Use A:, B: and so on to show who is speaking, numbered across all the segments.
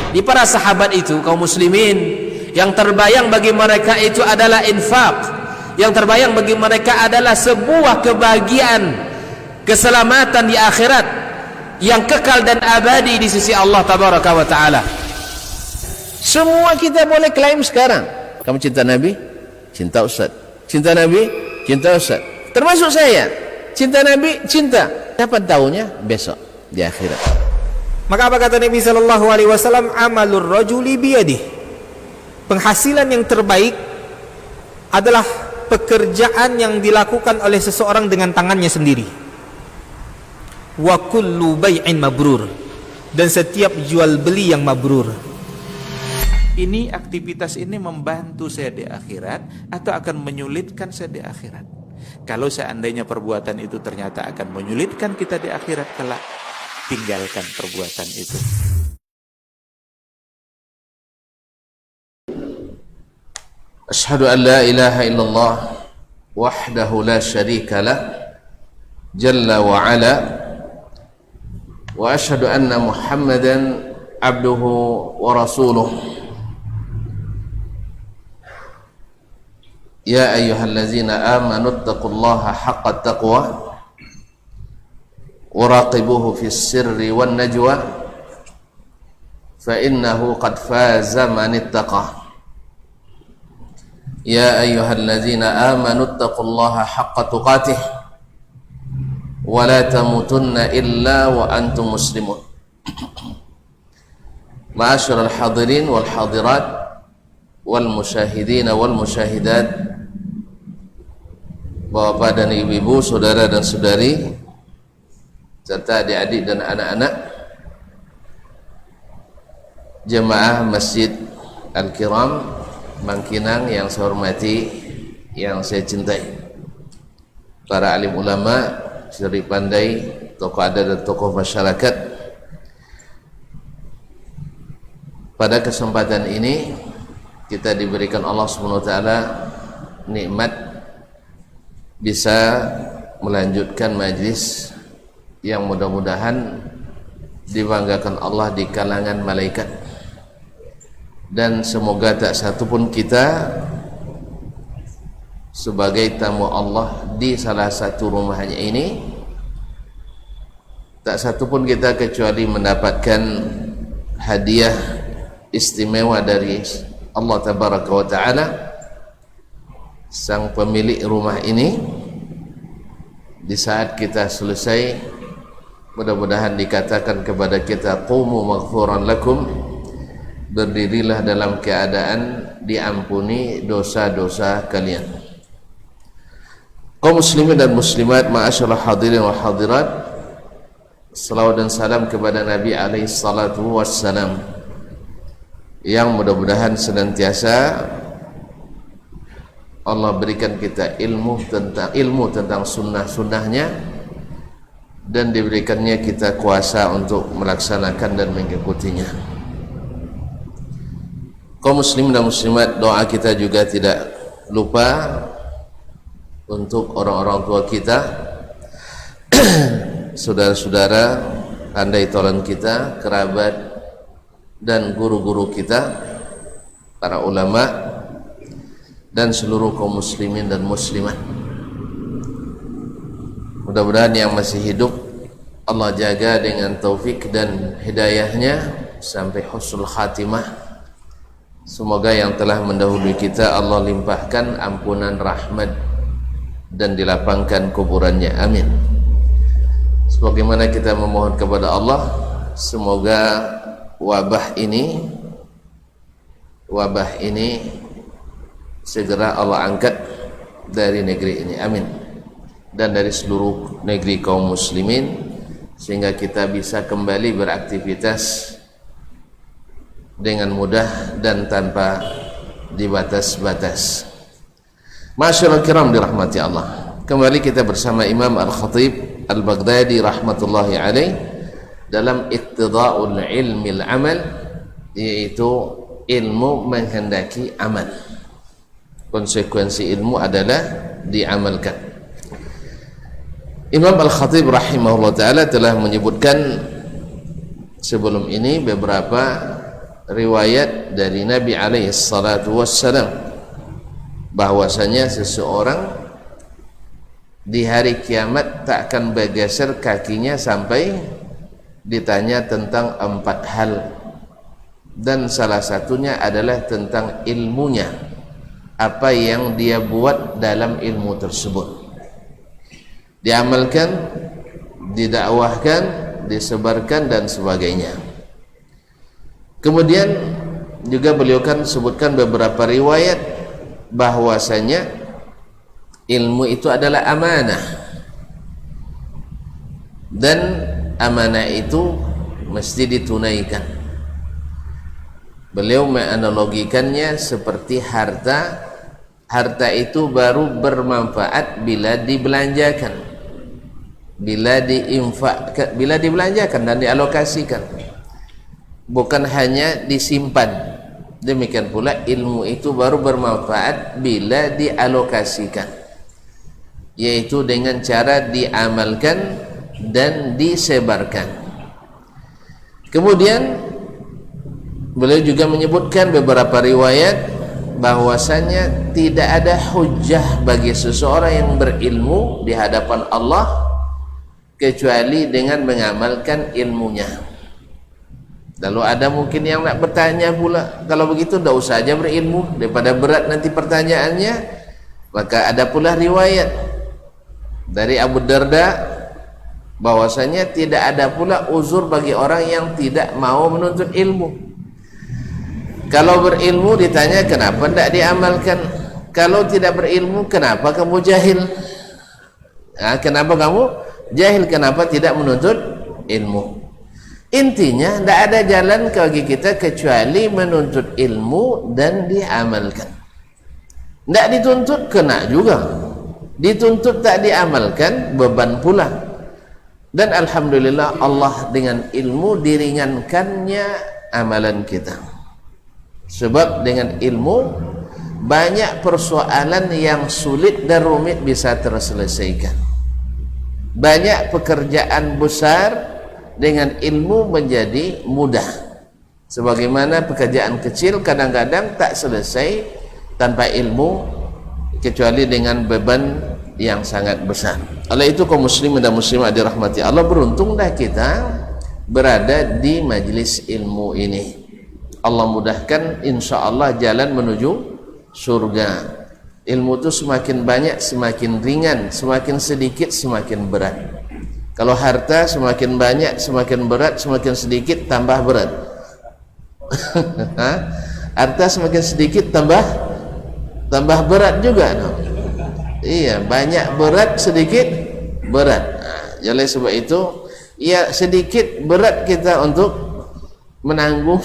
A: Di para sahabat itu, kaum muslimin, yang terbayang bagi mereka itu adalah infak, yang terbayang bagi mereka adalah sebuah kebahagiaan, keselamatan di akhirat yang kekal dan abadi di sisi Allah tabaraka wa taala. Semua kita boleh klaim sekarang. Kamu cinta Nabi? Cinta Ustaz. Cinta Nabi? Cinta Ustaz. Termasuk saya. Cinta Nabi? Cinta. Dapat tahunya besok di akhirat.
B: Maka apa kata Nabi sallallahu alaihi wasallam? Amalur rajuli biyadihi. Penghasilan yang terbaik adalah pekerjaan yang dilakukan oleh seseorang dengan tangannya sendiri. Wa kullu bai'in mabrur, dan setiap jual beli yang mabrur.
C: Ini aktivitas ini membantu saya di akhirat atau akan menyulitkan saya di akhirat? Kalau seandainya perbuatan itu ternyata akan menyulitkan kita di akhirat kelak, tinggalkan perbuatan itu.
A: Asyhadu an la ilaha illallah wahdahu la syarika lah jalla wa ala, wa asyhadu anna Muhammadan abduhu wa rasuluh. Ya ayyuhallazina amanu taqullaha haqqa taqwa wa raqibuhu fis sirri wan najwa fa innahu qad faza man ittaqa. Ya ayyuhallazina amanu taqullaha haqqa tuqatih wa la tamutunna illa wa antum muslimun. Ma'asyiral hadirin wal hadirat wal musyahidin wal musyahidat, Bapak dan ibu-ibu, saudara dan saudari, serta adik-adik dan anak-anak jemaah Masjid Al-Kiram Bangkinang yang saya hormati, yang saya cintai, para alim ulama, suri pandai, tokoh adat dan tokoh masyarakat. Pada kesempatan ini kita diberikan Allah SWT nikmat bisa melanjutkan majlis yang mudah-mudahan dibanggakan Allah di kalangan malaikat, dan semoga tak satu pun kita sebagai tamu Allah di salah satu rumahnya ini, tak satu pun kita kecuali mendapatkan hadiah istimewa dari Allah tabaraka wa ta'ala, sang pemilik rumah ini. Di saat kita selesai, mudah-mudahan dikatakan kepada kita, qumu maghfuran lakum, berdirilah dalam keadaan diampuni dosa-dosa kalian. Kaum muslimin dan muslimat, ma'asyiral hadirin wal hadirat, salawat dan salam kepada Nabi alaihi salatu wassalam, yang mudah-mudahan senantiasa Allah berikan kita ilmu tentang sunnah-sunnahnya, dan diberikannya kita kuasa untuk melaksanakan dan mengikutinya. Kaum muslimin dan muslimat, doa kita juga tidak lupa untuk orang-orang tua kita, saudara-saudara, andai tolong kita, kerabat, dan guru-guru kita, para ulama, dan seluruh kaum muslimin dan muslimat. Mudah-mudahan yang masih hidup Allah jaga dengan taufik dan hidayahnya sampai husnul khatimah. Semoga yang telah mendahului kita Allah limpahkan ampunan rahmat dan dilapangkan kuburannya, amin. Sebagaimana kita memohon kepada Allah, semoga wabah ini segera Allah angkat dari negeri ini, amin, dan dari seluruh negeri kaum muslimin, sehingga kita bisa kembali beraktivitas dengan mudah dan tanpa dibatas-batas. Masyaallah kiram dirahmati Allah. Kembali kita bersama Imam Al-Khatib Al-Baghdadi rahmatullahi alaih dalam Iqtida'ul Ilmil Amal, yaitu ilmu menghendaki amal. Konsekuensi ilmu adalah diamalkan. Imam Al-Khatib rahimahullah ta'ala telah menyebutkan sebelum ini beberapa riwayat dari Nabi alaihi salatu wassalam bahwasanya seseorang di hari kiamat tak akan bergeser kakinya sampai ditanya tentang 4 hal, dan salah satunya adalah tentang ilmunya, apa yang dia buat dalam ilmu tersebut, diamalkan, didakwahkan, disebarkan dan sebagainya. Kemudian juga beliau kan sebutkan beberapa riwayat bahwasanya ilmu itu adalah amanah, dan amanah itu mesti ditunaikan. Beliau menganalogikannya seperti harta. Harta itu baru bermanfaat bila dibelanjakan, bila diinfakkan, bila dibelanjakan dan dialokasikan, bukan hanya disimpan. Demikian pula ilmu itu baru bermanfaat bila dialokasikan, yaitu dengan cara diamalkan dan disebarkan. Kemudian beliau juga menyebutkan beberapa riwayat bahwasanya tidak ada hujjah bagi seseorang yang berilmu di hadapan Allah kecuali dengan mengamalkan ilmunya. Lalu ada mungkin yang nak bertanya pula, kalau begitu tidak usah aja berilmu, daripada berat nanti pertanyaannya. Maka ada pula riwayat dari Abu Darda bahwasanya tidak ada pula uzur bagi orang yang tidak mau menuntut ilmu. Kalau berilmu ditanya kenapa tidak diamalkan, kalau tidak berilmu kenapa kamu jahil? Kenapa kamu jahil, kenapa tidak menuntut ilmu? Intinya tidak ada jalan bagi kita kecuali menuntut ilmu dan diamalkan. Tidak dituntut kena juga, dituntut tak diamalkan beban pula. Dan alhamdulillah Allah dengan ilmu diringankannya amalan kita. Sebab dengan ilmu banyak persoalan yang sulit dan rumit bisa terselesaikan. Banyak pekerjaan besar dengan ilmu menjadi mudah. Sebagaimana pekerjaan kecil kadang-kadang tak selesai tanpa ilmu, kecuali dengan beban yang sangat besar. Oleh itu kaum muslimin dan muslimat dirahmati Allah, beruntunglah kita berada di majlis ilmu ini. Allah mudahkan insyaallah jalan menuju surga. Ilmu itu semakin banyak semakin ringan, semakin sedikit semakin berat. Kalau harta semakin banyak semakin berat, semakin sedikit tambah berat. Harta semakin sedikit tambah berat juga, no? Iya, banyak berat sedikit berat. Jadi sebab itu ya sedikit berat kita untuk menanggung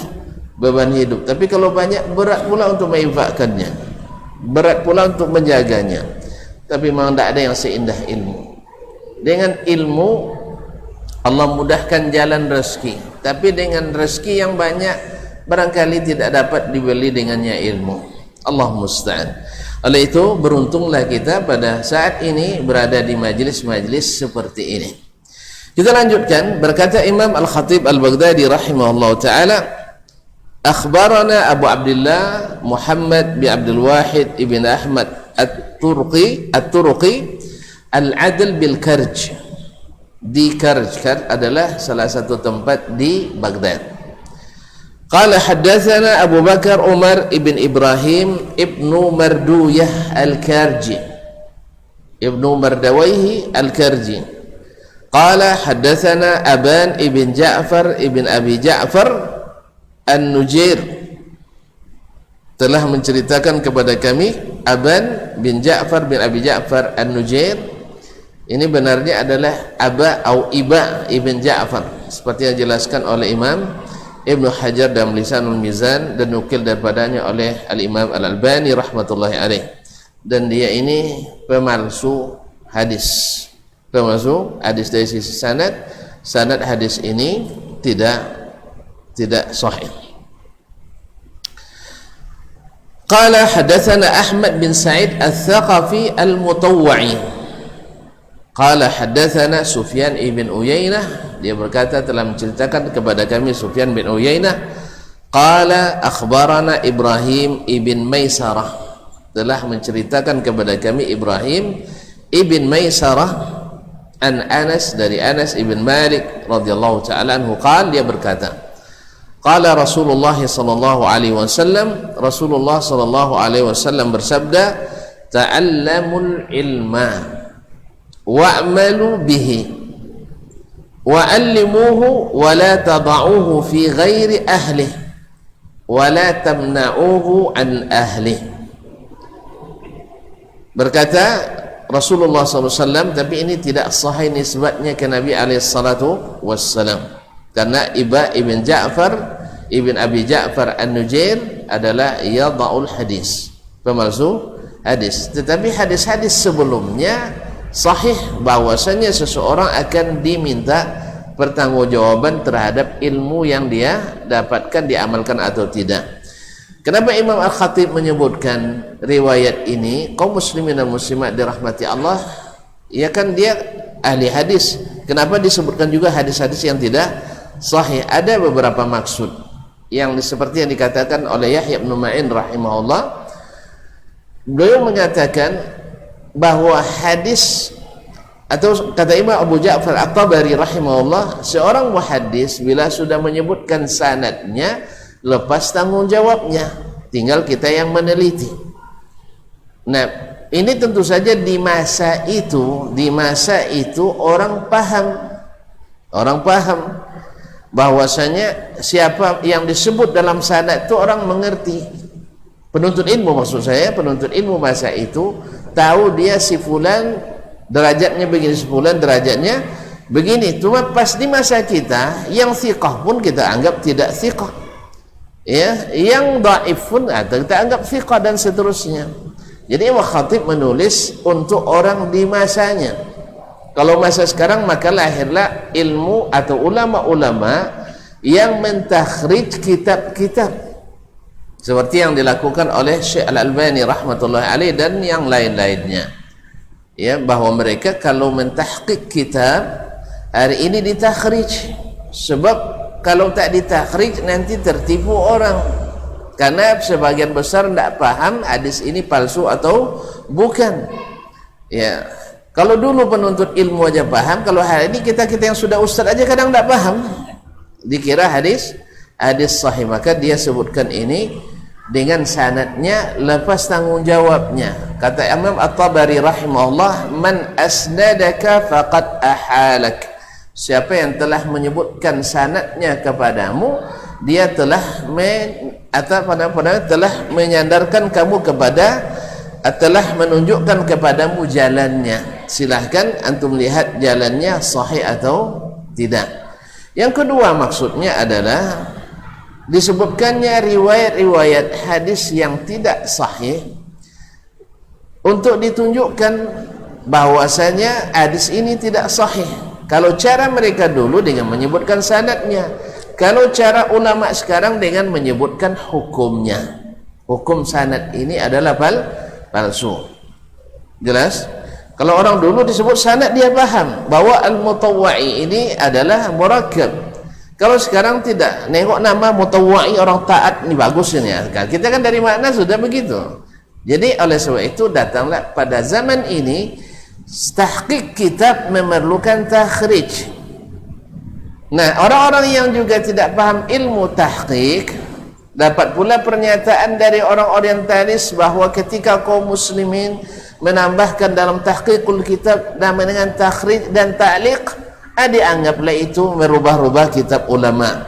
A: beban hidup, tapi kalau banyak berat pula untuk menginfakkannya, berat pula untuk menjaganya. Tapi memang tidak ada yang seindah ilmu. Dengan ilmu Allah mudahkan jalan rezeki, tapi dengan rezeki yang banyak barangkali tidak dapat dibeli dengannya ilmu. Allah musta'an. Oleh itu beruntunglah kita pada saat ini berada di majlis-majlis seperti ini. Kita lanjutkan, berkata Imam Al-Khatib Al-Baghdadi rahimahullah ta'ala, akhbarana Abu Abdullah Muhammad bin Abdul Wahid ibn Ahmad At-Turqi Al-Adl bil Karj. Di Karj adalah salah satu tempat di Baghdad. Qala haddatsana Abu Bakar Umar ibn Ibrahim ibnu Marduyah Al-Karji, ibnu Mardawayhi Al-Karji. Qala haddatsana Aban ibn Ja'far ibn Abi Ja'far An-Nujair, telah menceritakan kepada kami Aban bin Ja'far bin Abi Ja'far An-Nujair. Ini benarnya adalah Aba atau Iba ibn Ja'far, seperti yang dijelaskan oleh Imam Ibnu Hajar dalam Lisanul Mizan dan nukil daripadanya oleh Al-Imam Al-Albani rahmatullahi alaih. Dan dia ini pemalsu hadis, pemalsu hadis dari sisi sanad. Sanad hadis ini tidak sahih. Qala hadatsana Ahmad bin Sa'id Al-Thaqafi Al-Mutawwa'i. Qala hadatsana Sufyan ibn Uyainah, dia berkata telah menceritakan kepada kami Sufyan bin Uyainah. qala akhbarana Ibrahim ibn Maisarah, telah menceritakan kepada kami Ibrahim ibn Maisarah an Anas, dari Anas ibn Malik radhiyallahu ta'ala anhu, qala, dia berkata, qala Rasulullah sallallahu alaihi wasallam, Rasulullah sallallahu alaihi wasallam bersabda, ta'allamul ilma wa'malu bihi wa'allimuhu wa la tada'uhu fi ghairi ahlih wa la tamna'uhu an ahlih. Berkata Rasulullah SAW, tapi ini tidak sahih nisbatnya ke Nabi alaihissalatu wassalam, karena Ibn Ja'far Ibn Abi Ja'far An-Nujair adalah yada'ul hadis, pemalsu hadis. Tetapi hadis-hadis sebelumnya sahih bahwasanya seseorang akan diminta pertanggungjawaban terhadap ilmu yang dia dapatkan, diamalkan atau tidak. Kenapa Imam Al-Khatib menyebutkan riwayat ini? Kaum muslimin dan muslimat dirahmati Allah, ya kan dia ahli hadis. Kenapa disebutkan juga hadis-hadis yang tidak sahih? Ada beberapa maksud yang seperti yang dikatakan oleh Yahya bin Ma'in rahimahullah. Beliau mengatakan bahwa hadis, atau kata Imam Abu Ja'far At-Tabari rahimahullah, seorang muhaddis bila sudah menyebutkan sanadnya, lepas tanggung jawabnya, tinggal kita yang meneliti. Nah, ini tentu saja di masa itu orang paham bahwasanya siapa yang disebut dalam sanad itu orang mengerti. Penuntut ilmu, maksud saya penuntut ilmu masa itu tahu dia si fulan derajatnya begini, si fulan derajatnya begini. Cuma pas di masa kita yang thiqah pun kita anggap tidak thiqah, ya, yang dhaif pun kita anggap thiqah, dan seterusnya. Jadi Imam Khatib menulis untuk orang di masanya. Kalau masa sekarang maka lahirlah ilmu atau ulama-ulama yang mentakhrij kitab-kitab seperti yang dilakukan oleh Syekh Al-Albani rahmatullahi alaih dan yang lain-lainnya, ya, bahwa mereka kalau mentahqiq kitab hari ini ditakhrij, sebab kalau tak ditakhrij nanti tertipu orang, karena sebagian besar tidak paham hadis ini palsu atau bukan. Ya, kalau dulu penuntut ilmu aja paham, kalau hari ini kita yang sudah ustaz aja kadang tidak paham, dikira hadis sahih. Maka dia sebutkan ini dengan sanadnya lepas tanggung jawabnya. Kata Imam At-Tabari rahimahullah, man asnadaka faqad ahalak, siapa yang telah menyebutkan sanadnya kepadamu, dia telah telah menyandarkan kamu kepada, telah menunjukkan kepadamu jalannya. Silahkan antum lihat jalannya sahih atau tidak. Yang kedua maksudnya adalah disebutkannya riwayat-riwayat hadis yang tidak sahih untuk ditunjukkan bahwasanya hadis ini tidak sahih. Kalau cara mereka dulu dengan menyebutkan sanadnya, kalau cara ulama sekarang dengan menyebutkan hukumnya. Hukum sanad ini adalah palsu. Jelas? Kalau orang dulu disebut sanad dia paham bahwa al-mutawwa'i ini adalah murakkab. Kalau sekarang tidak, nengok nama mutawwa'i orang taat ini bagus ini ya. Kita kan dari makna sudah begitu. Jadi oleh sebab itu datanglah pada zaman ini tahqiq kitab memerlukan takhrij. Nah, orang-orang yang juga tidak paham ilmu tahqiq dapat pula pernyataan dari orang orientalis bahwa ketika kaum muslimin menambahkan dalam tahqiqul kitab dengan takhrij dan ta'liq, dianggaplah itu merubah-rubah kitab ulama.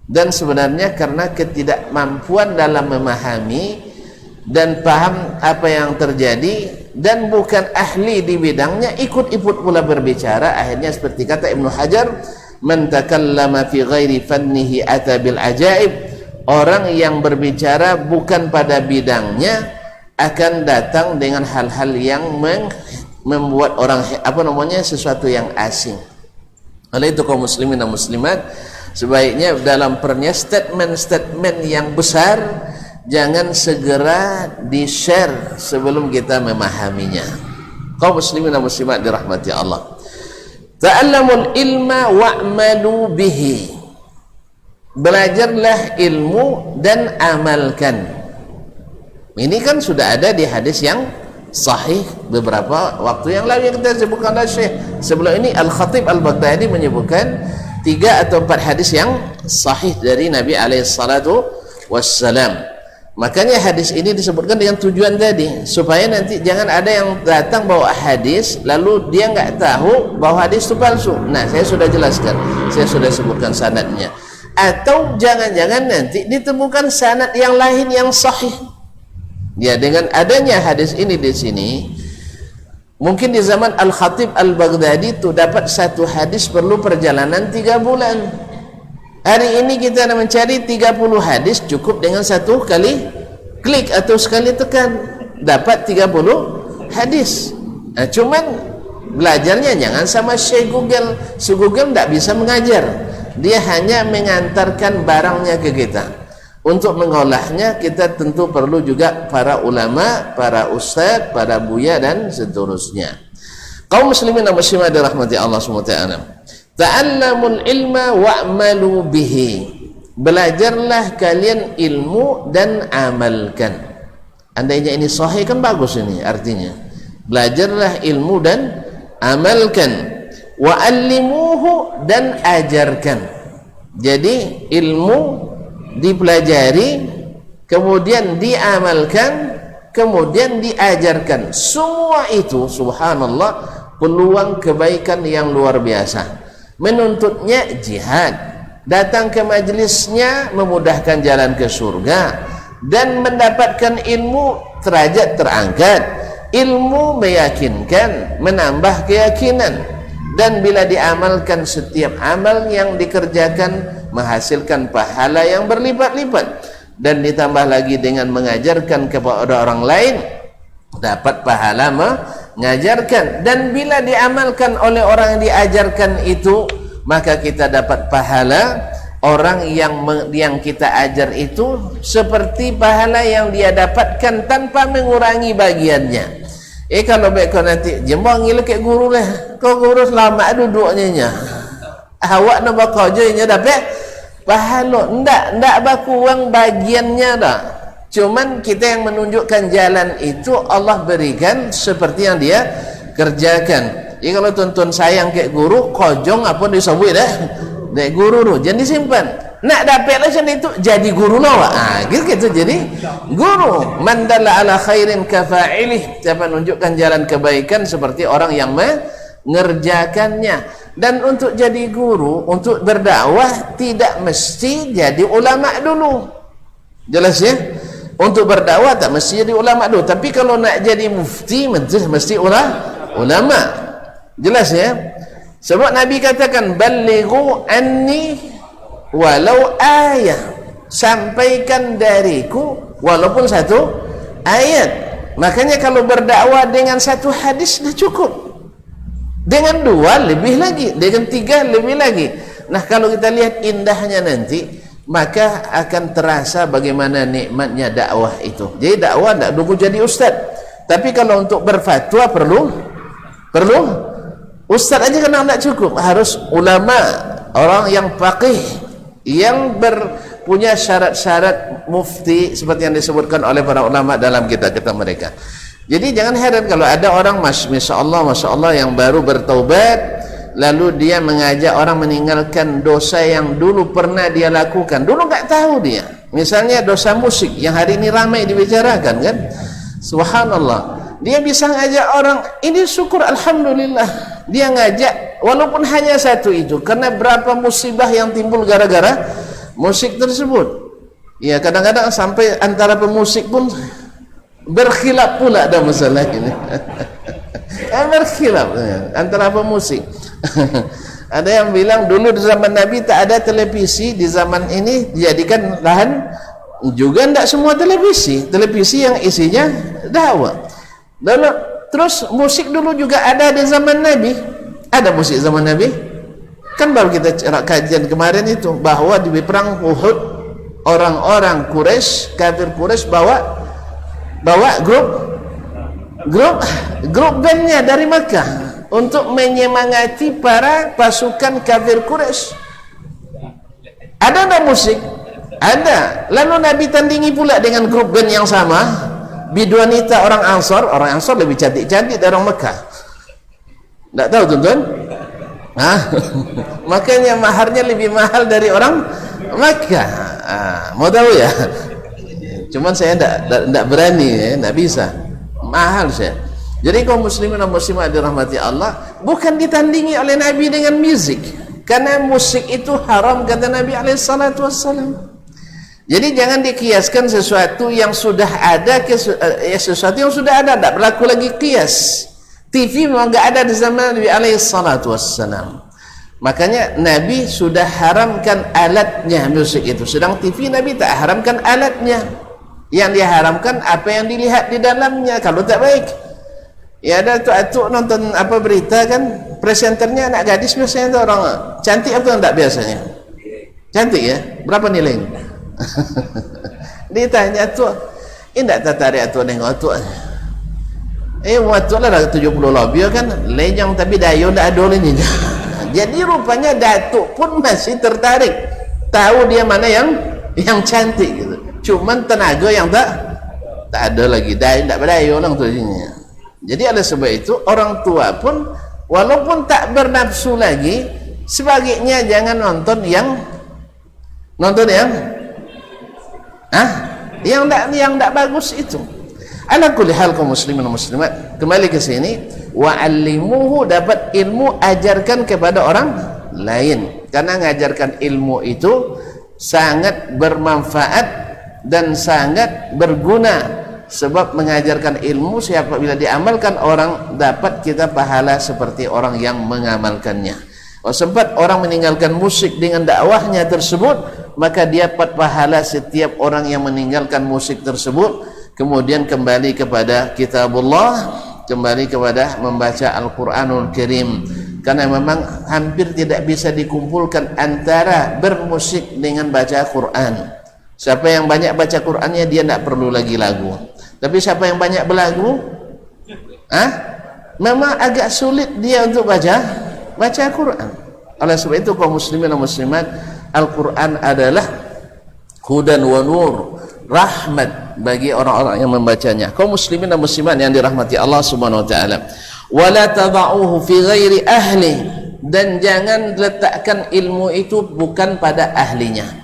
A: Dan sebenarnya karena ketidakmampuan dalam memahami dan paham apa yang terjadi, dan bukan ahli di bidangnya, ikut-ikut pula berbicara. Akhirnya seperti kata Ibnu Hajar, man takallama fi ghairi fannihi ata bil ajaib, orang yang berbicara bukan pada bidangnya akan datang dengan hal-hal yang membuat orang sesuatu yang asing. Oleh itu kaum muslimin dan muslimat, sebaiknya dalam statement-statement yang besar jangan segera di-share sebelum kita memahaminya. Kaum muslimin dan muslimat dirahmati Allah. Ta'allamul ilma wa'malu bihi. belajarlah ilmu dan amalkan. Ini kan sudah ada di hadis yang sahih beberapa waktu yang lalu yang kita sebutkan oleh Syekh. Sebelum ini Al-Khatib Al-Baghdadi menyebutkan 3 atau 4 hadis yang sahih dari Nabi SAW. Makanya hadis ini disebutkan dengan tujuan tadi, supaya nanti jangan ada yang datang bawa hadis lalu dia nggak tahu bahwa hadis itu palsu. Nah, saya sudah jelaskan, saya sudah sebutkan sanadnya. Atau jangan-jangan nanti ditemukan sanad yang lain yang sahih. Ya, dengan adanya hadis ini di sini, mungkin di zaman Al-Khatib Al-Baghdadi itu dapat satu hadis perlu perjalanan 3 bulan. Hari ini kita nak mencari 30 hadis cukup dengan satu kali klik atau sekali tekan dapat 30 hadis. Nah, cuman belajarnya jangan sama Syekh Google. Syekh Google tidak bisa mengajar, dia hanya mengantarkan barangnya ke kita. Untuk mengolahnya kita tentu perlu juga para ulama, para ustaz, para buya dan seterusnya. Kaum muslimin dan muslimat dirahmati Allah SWT, ta'allamul ilma wa'malu bihi, belajarlah kalian ilmu dan amalkan. Andainya ini sahih kan bagus ini artinya. Belajarlah ilmu dan amalkan. Wa'allimuhu, dan ajarkan. Jadi ilmu dipelajari, kemudian diamalkan, kemudian diajarkan. Semua itu subhanallah peluang kebaikan yang luar biasa. Menuntutnya jihad, datang ke majlisnya memudahkan jalan ke surga, dan mendapatkan ilmu derajat terangkat. Ilmu meyakinkan, menambah keyakinan, dan bila diamalkan setiap amal yang dikerjakan menghasilkan pahala yang berlipat-lipat, dan ditambah lagi dengan mengajarkan kepada orang lain dapat pahala mengajarkan, dan bila diamalkan oleh orang yang diajarkan itu maka kita dapat pahala orang yang kita ajar itu seperti pahala yang dia dapatkan tanpa mengurangi bagiannya. Kalau baik kau nanti jembang ngila ke guru lah, kau guru selamat duduknya nya, awak nak bakal je nya dapat pahala. Ndak bakuang bagiannya dah. Cuman kita yang menunjukkan jalan itu Allah berikan seperti yang dia kerjakan. Jadi kalau tuan-tuan sayang ke guru, kojong apa disebut dah dek guru tu, jangan disimpan. Nak dapat macam itu jadi guru lah. Gitu jadi guru. Man dalla ala khairin kafa'ilih, siapa menunjukkan jalan kebaikan seperti orang yang mengerjakannya. Dan untuk jadi guru, untuk berdakwah tidak mesti jadi ulama dulu. Jelas ya? Untuk berdakwah tak mesti jadi ulama dulu, tapi kalau nak jadi mufti mesti ulama. Jelas ya? Sebab Nabi katakan balighu anni walau ayat, sampaikan dariku walaupun satu ayat. Makanya kalau berdakwah dengan satu hadis dah cukup, dengan 2 lebih lagi, dengan 3 lebih lagi. Nah, kalau kita lihat indahnya nanti, maka akan terasa bagaimana nikmatnya dakwah itu. Jadi dakwah tidak perlu jadi ustaz, tapi kalau untuk berfatwa perlu ustaz aja kena tidak cukup, harus ulama, orang yang faqih, yang punya syarat-syarat mufti seperti yang disebutkan oleh para ulama dalam kitab-kitab mereka. Jadi jangan heran kalau ada orang masya Allah yang baru bertaubat, lalu dia mengajak orang meninggalkan dosa yang dulu pernah dia lakukan. Dulu nggak tahu dia, misalnya dosa musik yang hari ini ramai dibicarakan kan, subhanallah. Dia bisa ngajak orang, ini syukur alhamdulillah, dia ngajak walaupun hanya satu itu, karena berapa musibah yang timbul gara-gara musik tersebut. Ya, kadang-kadang sampai antara pemusik pun berkhilaf pula ada masalah ini. Berkhilaf antara pemusik. Ada yang bilang dulu di zaman Nabi tak ada televisi, di zaman ini dijadikan lahan juga tidak semua televisi yang isinya dakwah. Lalu terus musik dulu juga ada di zaman Nabi. Ada musik zaman Nabi? Kan baru kita kajian kemarin itu, bahwa di perang Uhud orang-orang Quraisy, kafir Quraisy bawa grup bandnya dari Makkah untuk menyemangati para pasukan kafir Quraisy. Ada tak musik? Ada. Lalu Nabi tandingi pula dengan grup band yang sama, biduanita orang Ansar lebih cantik-cantik dari orang Mekah. Tak tahu tuan-tuan? Makanya maharnya lebih mahal dari orang Mekah. Mau tahu ya? Cuman saya tak berani, tak bisa. Mahal saya. Jadi kaum muslimin dan muslimat dirahmati Allah, bukan ditandingi oleh Nabi dengan musik, karena musik itu haram kata Nabi SAW. Jadi jangan dikiaskan sesuatu yang sudah ada ke sesuatu yang sudah ada, tak berlaku lagi kias. TV memang tak ada di zaman Nabi SAW. Makanya Nabi sudah haramkan alatnya musik itu, sedang TV Nabi tak haramkan alatnya. Yang dia haramkan apa yang dilihat di dalamnya, kalau tak baik. Ya ada atuk nonton apa berita kan, presenternya anak gadis biasanya itu orang cantik atau tak biasanya? Cantik ya? Berapa nilainya? Ditanya atuk, ini tak tertarik atuk tengok atuk. Atuk lah 70 lebih kan, lejang tapi dayo tak ada ini. Jadi rupanya datuk pun masih tertarik, tahu dia mana yang cantik gitu. Cuman tenaga yang tak ada lagi, tak berdayo orang tu ini. Jadi oleh sebab itu orang tua pun walaupun tak bernafsu lagi, sebaliknya jangan nonton yang tak bagus itu. Ala kulli hal kaum muslimin dan muslimat, kembali ke sini, wa'allimuhu, dapat ilmu, ajarkan kepada orang lain, karena mengajarkan ilmu itu sangat bermanfaat dan sangat berguna. Sebab mengajarkan ilmu siapa bila diamalkan orang, dapat kita pahala seperti orang yang mengamalkannya. Kalau sempat orang meninggalkan musik dengan dakwahnya tersebut, maka dia dapat pahala setiap orang yang meninggalkan musik tersebut, kemudian kembali kepada kitabullah, kembali kepada membaca Al-Quranul Karim. Karena memang hampir tidak bisa dikumpulkan antara bermusik dengan baca Quran. Siapa yang banyak baca Qurannya, dia tidak perlu lagi lagu. Tapi siapa yang banyak berlagu, memang agak sulit dia untuk baca Quran. Oleh sebab itu kaum muslimin dan muslimat, Al-Quran adalah hudan wa nur, rahmat bagi orang-orang yang membacanya. Kaum muslimin dan muslimat yang dirahmati Allah Subhanahu wa taala. Wala tada'uhu fi ghairi ahli, dan jangan letakkan ilmu itu bukan pada ahlinya.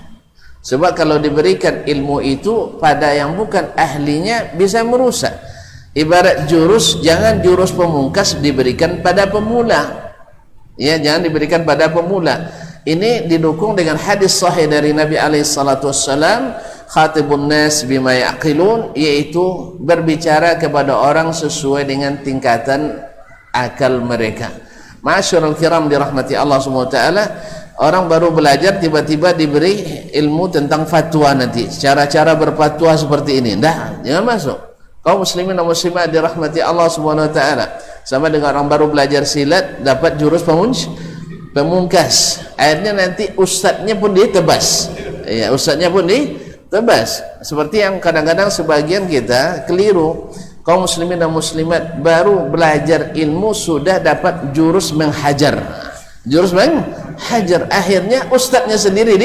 A: Sebab kalau diberikan ilmu itu pada yang bukan ahlinya, bisa merusak. Ibarat jurus, jangan jurus pemungkas diberikan pada pemula. Ya, jangan diberikan pada pemula. Ini didukung dengan hadis sahih dari Nabi SAW, khatibun nas bima yaqilun, yaitu berbicara kepada orang sesuai dengan tingkatan akal mereka. Ma'asyiral kiram dirahmati Allah SWT, orang baru belajar tiba-tiba diberi ilmu tentang fatwa, nanti cara-cara berfatwa seperti ini, jangan masuk. Kaum muslimin dan muslimat dirahmati Allah Subhanahu wa taala, sama dengan orang baru belajar silat dapat jurus pemungkas, akhirnya nanti ustadznya pun ditebas. Ya, ustadznya pun ditebas. Seperti yang kadang-kadang sebagian kita keliru. Kaum muslimin dan muslimat baru belajar ilmu sudah dapat jurus menghajar. Jurus menghajar, akhirnya ustadznya sendiri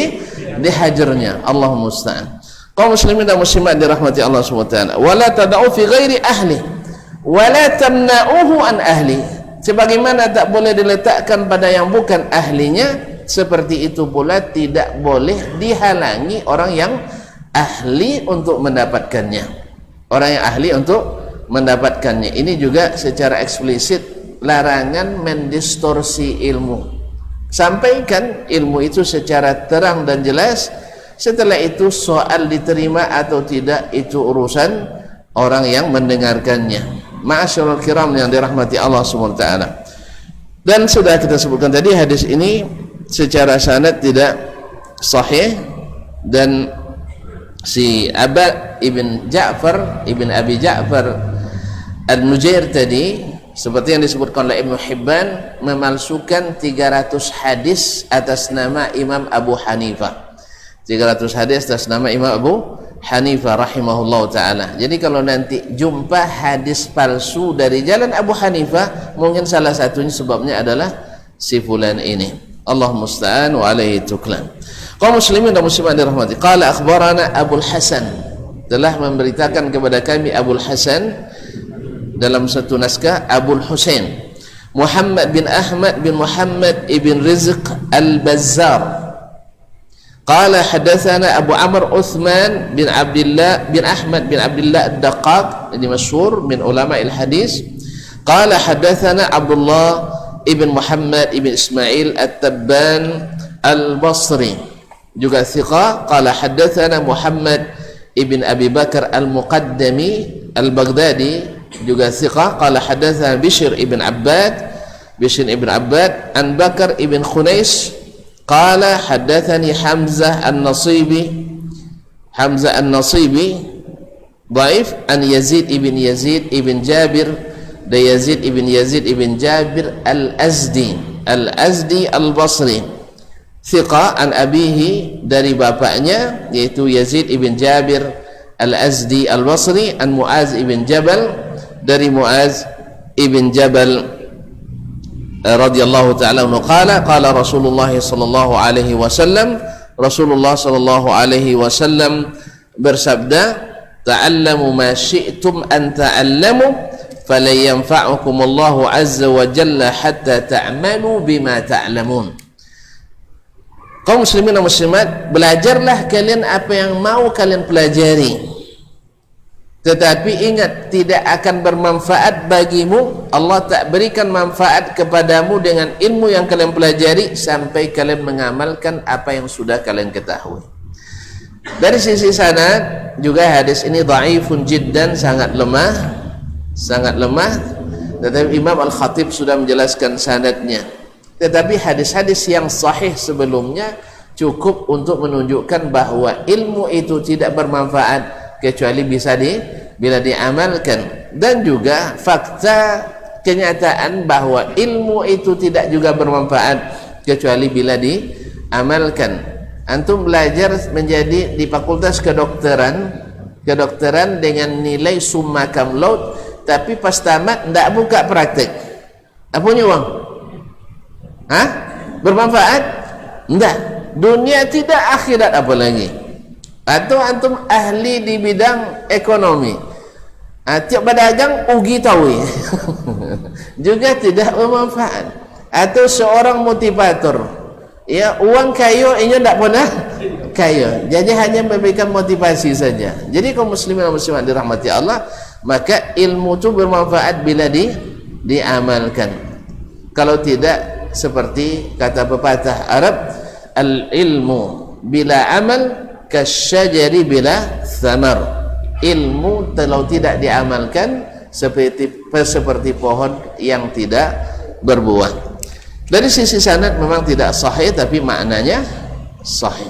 A: dihajarnya. Allahumma musta'an. Kaum muslimin dan muslimat dirahmati Allah SWT. Wala tada'u fi ghairi ahli wala tamna'uhu an ahli, sebagaimana tak boleh diletakkan pada yang bukan ahlinya, seperti itu pula tidak boleh dihalangi orang yang ahli untuk mendapatkannya. Orang yang ahli untuk mendapatkannya. Ini juga secara eksplisit larangan mendistorsi ilmu. Sampaikan ilmu itu secara terang dan jelas. Setelah itu soal diterima atau tidak itu urusan orang yang mendengarkannya. Ma'asyiral kiram yang dirahmati Allah SWT. Dan sudah kita sebutkan tadi, hadis ini secara sanad tidak sahih, dan si Aba ibn Abi Ja'far An-Nujair tadi, seperti yang disebutkan oleh Ibnu Hibban, memalsukan 300 hadis atas nama Imam Abu Hanifah. 300 hadis atas nama Imam Abu Hanifah rahimahullah ta'ala. Jadi kalau nanti jumpa hadis palsu dari jalan Abu Hanifah, mungkin salah satunya sebabnya adalah si fulan ini. Allah musta'an wa alaihi tuklan. Kaum muslimin dan muslimat dirahmati. Qala akhbarana Abul Hasan, telah memberitakan kepada kami Abul Hasan, dalam satu naskah Abul Husain, Muhammad bin Ahmad bin Muhammad ibn Rizq al-Bazzar. Qala hadatsana Abu Amr Uthman bin Abdullah bin Ahmad bin Abdullah ad-Daqqaq, ini masyhur min ulama al-hadis. Qala hadatsana Abdullah ibn Muhammad ibn Ismail at-Tabban al-Basri, juga thiqah. Qala hadatsana Muhammad ibn Abi Bakar al-Muqaddami al-Baghdadi, juga thiqah. Qala hadatsana Bishr ibn Abbad an Bakar ibn Khunais. Qala hadatsani Hamzah an-Nasibi dhaif an Yazid ibn Jabir, da Yazid ibn Jabir al-Azdi al-Basri, thiqah, an abihi, dari bapaknya yaitu Yazid ibn Jabir al-Azdi al-Basri, an Muaz ibn Jabal, dari Muaz ibn Jabal radhiyallahu ta'ala anhu. Qala Rasulullah sallallahu alaihi wasallam, Rasulullah sallallahu alaihi wasallam bersabda, ta'allamu ma syi'tum an ta'allamu fala yanfa'ukum Allahu azza wa jalla hatta ta'malu bima ta'lamun. Kaum muslimin dan muslimat, belajarlah kalian apa yang mau kalian pelajari, tetapi ingat, tidak akan bermanfaat bagimu, Allah tak berikan manfaat kepadamu dengan ilmu yang kalian pelajari sampai kalian mengamalkan apa yang sudah kalian ketahui. Dari sisi sanad juga hadis ini dhaifun jiddan, sangat lemah, tetapi Imam Al-Khatib sudah menjelaskan sanadnya. Tetapi hadis-hadis yang sahih sebelumnya cukup untuk menunjukkan bahwa ilmu itu tidak bermanfaat kecuali bila diamalkan, dan juga fakta kenyataan bahwa ilmu itu tidak juga bermanfaat kecuali bila diamalkan. Antum belajar menjadi di fakultas kedokteran dengan nilai summa cum laude, tapi pas tamat tidak buka praktek, apa punya uang? Bermanfaat? Tidak. Dunia tidak, akhirat apalagi. Atau antum ahli di bidang ekonomi, tiap berdagang ugi tawi juga tidak bermanfaat. Atau seorang motivator, ya, uang kayu ini tidak pernah kayu, jadi hanya memberikan motivasi saja. Jadi kaum muslimin dan muslimat dirahmati Allah, maka ilmu itu bermanfaat bila diamalkan. Kalau tidak, seperti kata pepatah Arab, al-ilmu bila amal kasyajari bila thamar. Ilmu kalau tidak diamalkan seperti pohon yang tidak berbuah. Dari sisi sanad memang tidak sahih, tapi maknanya sahih.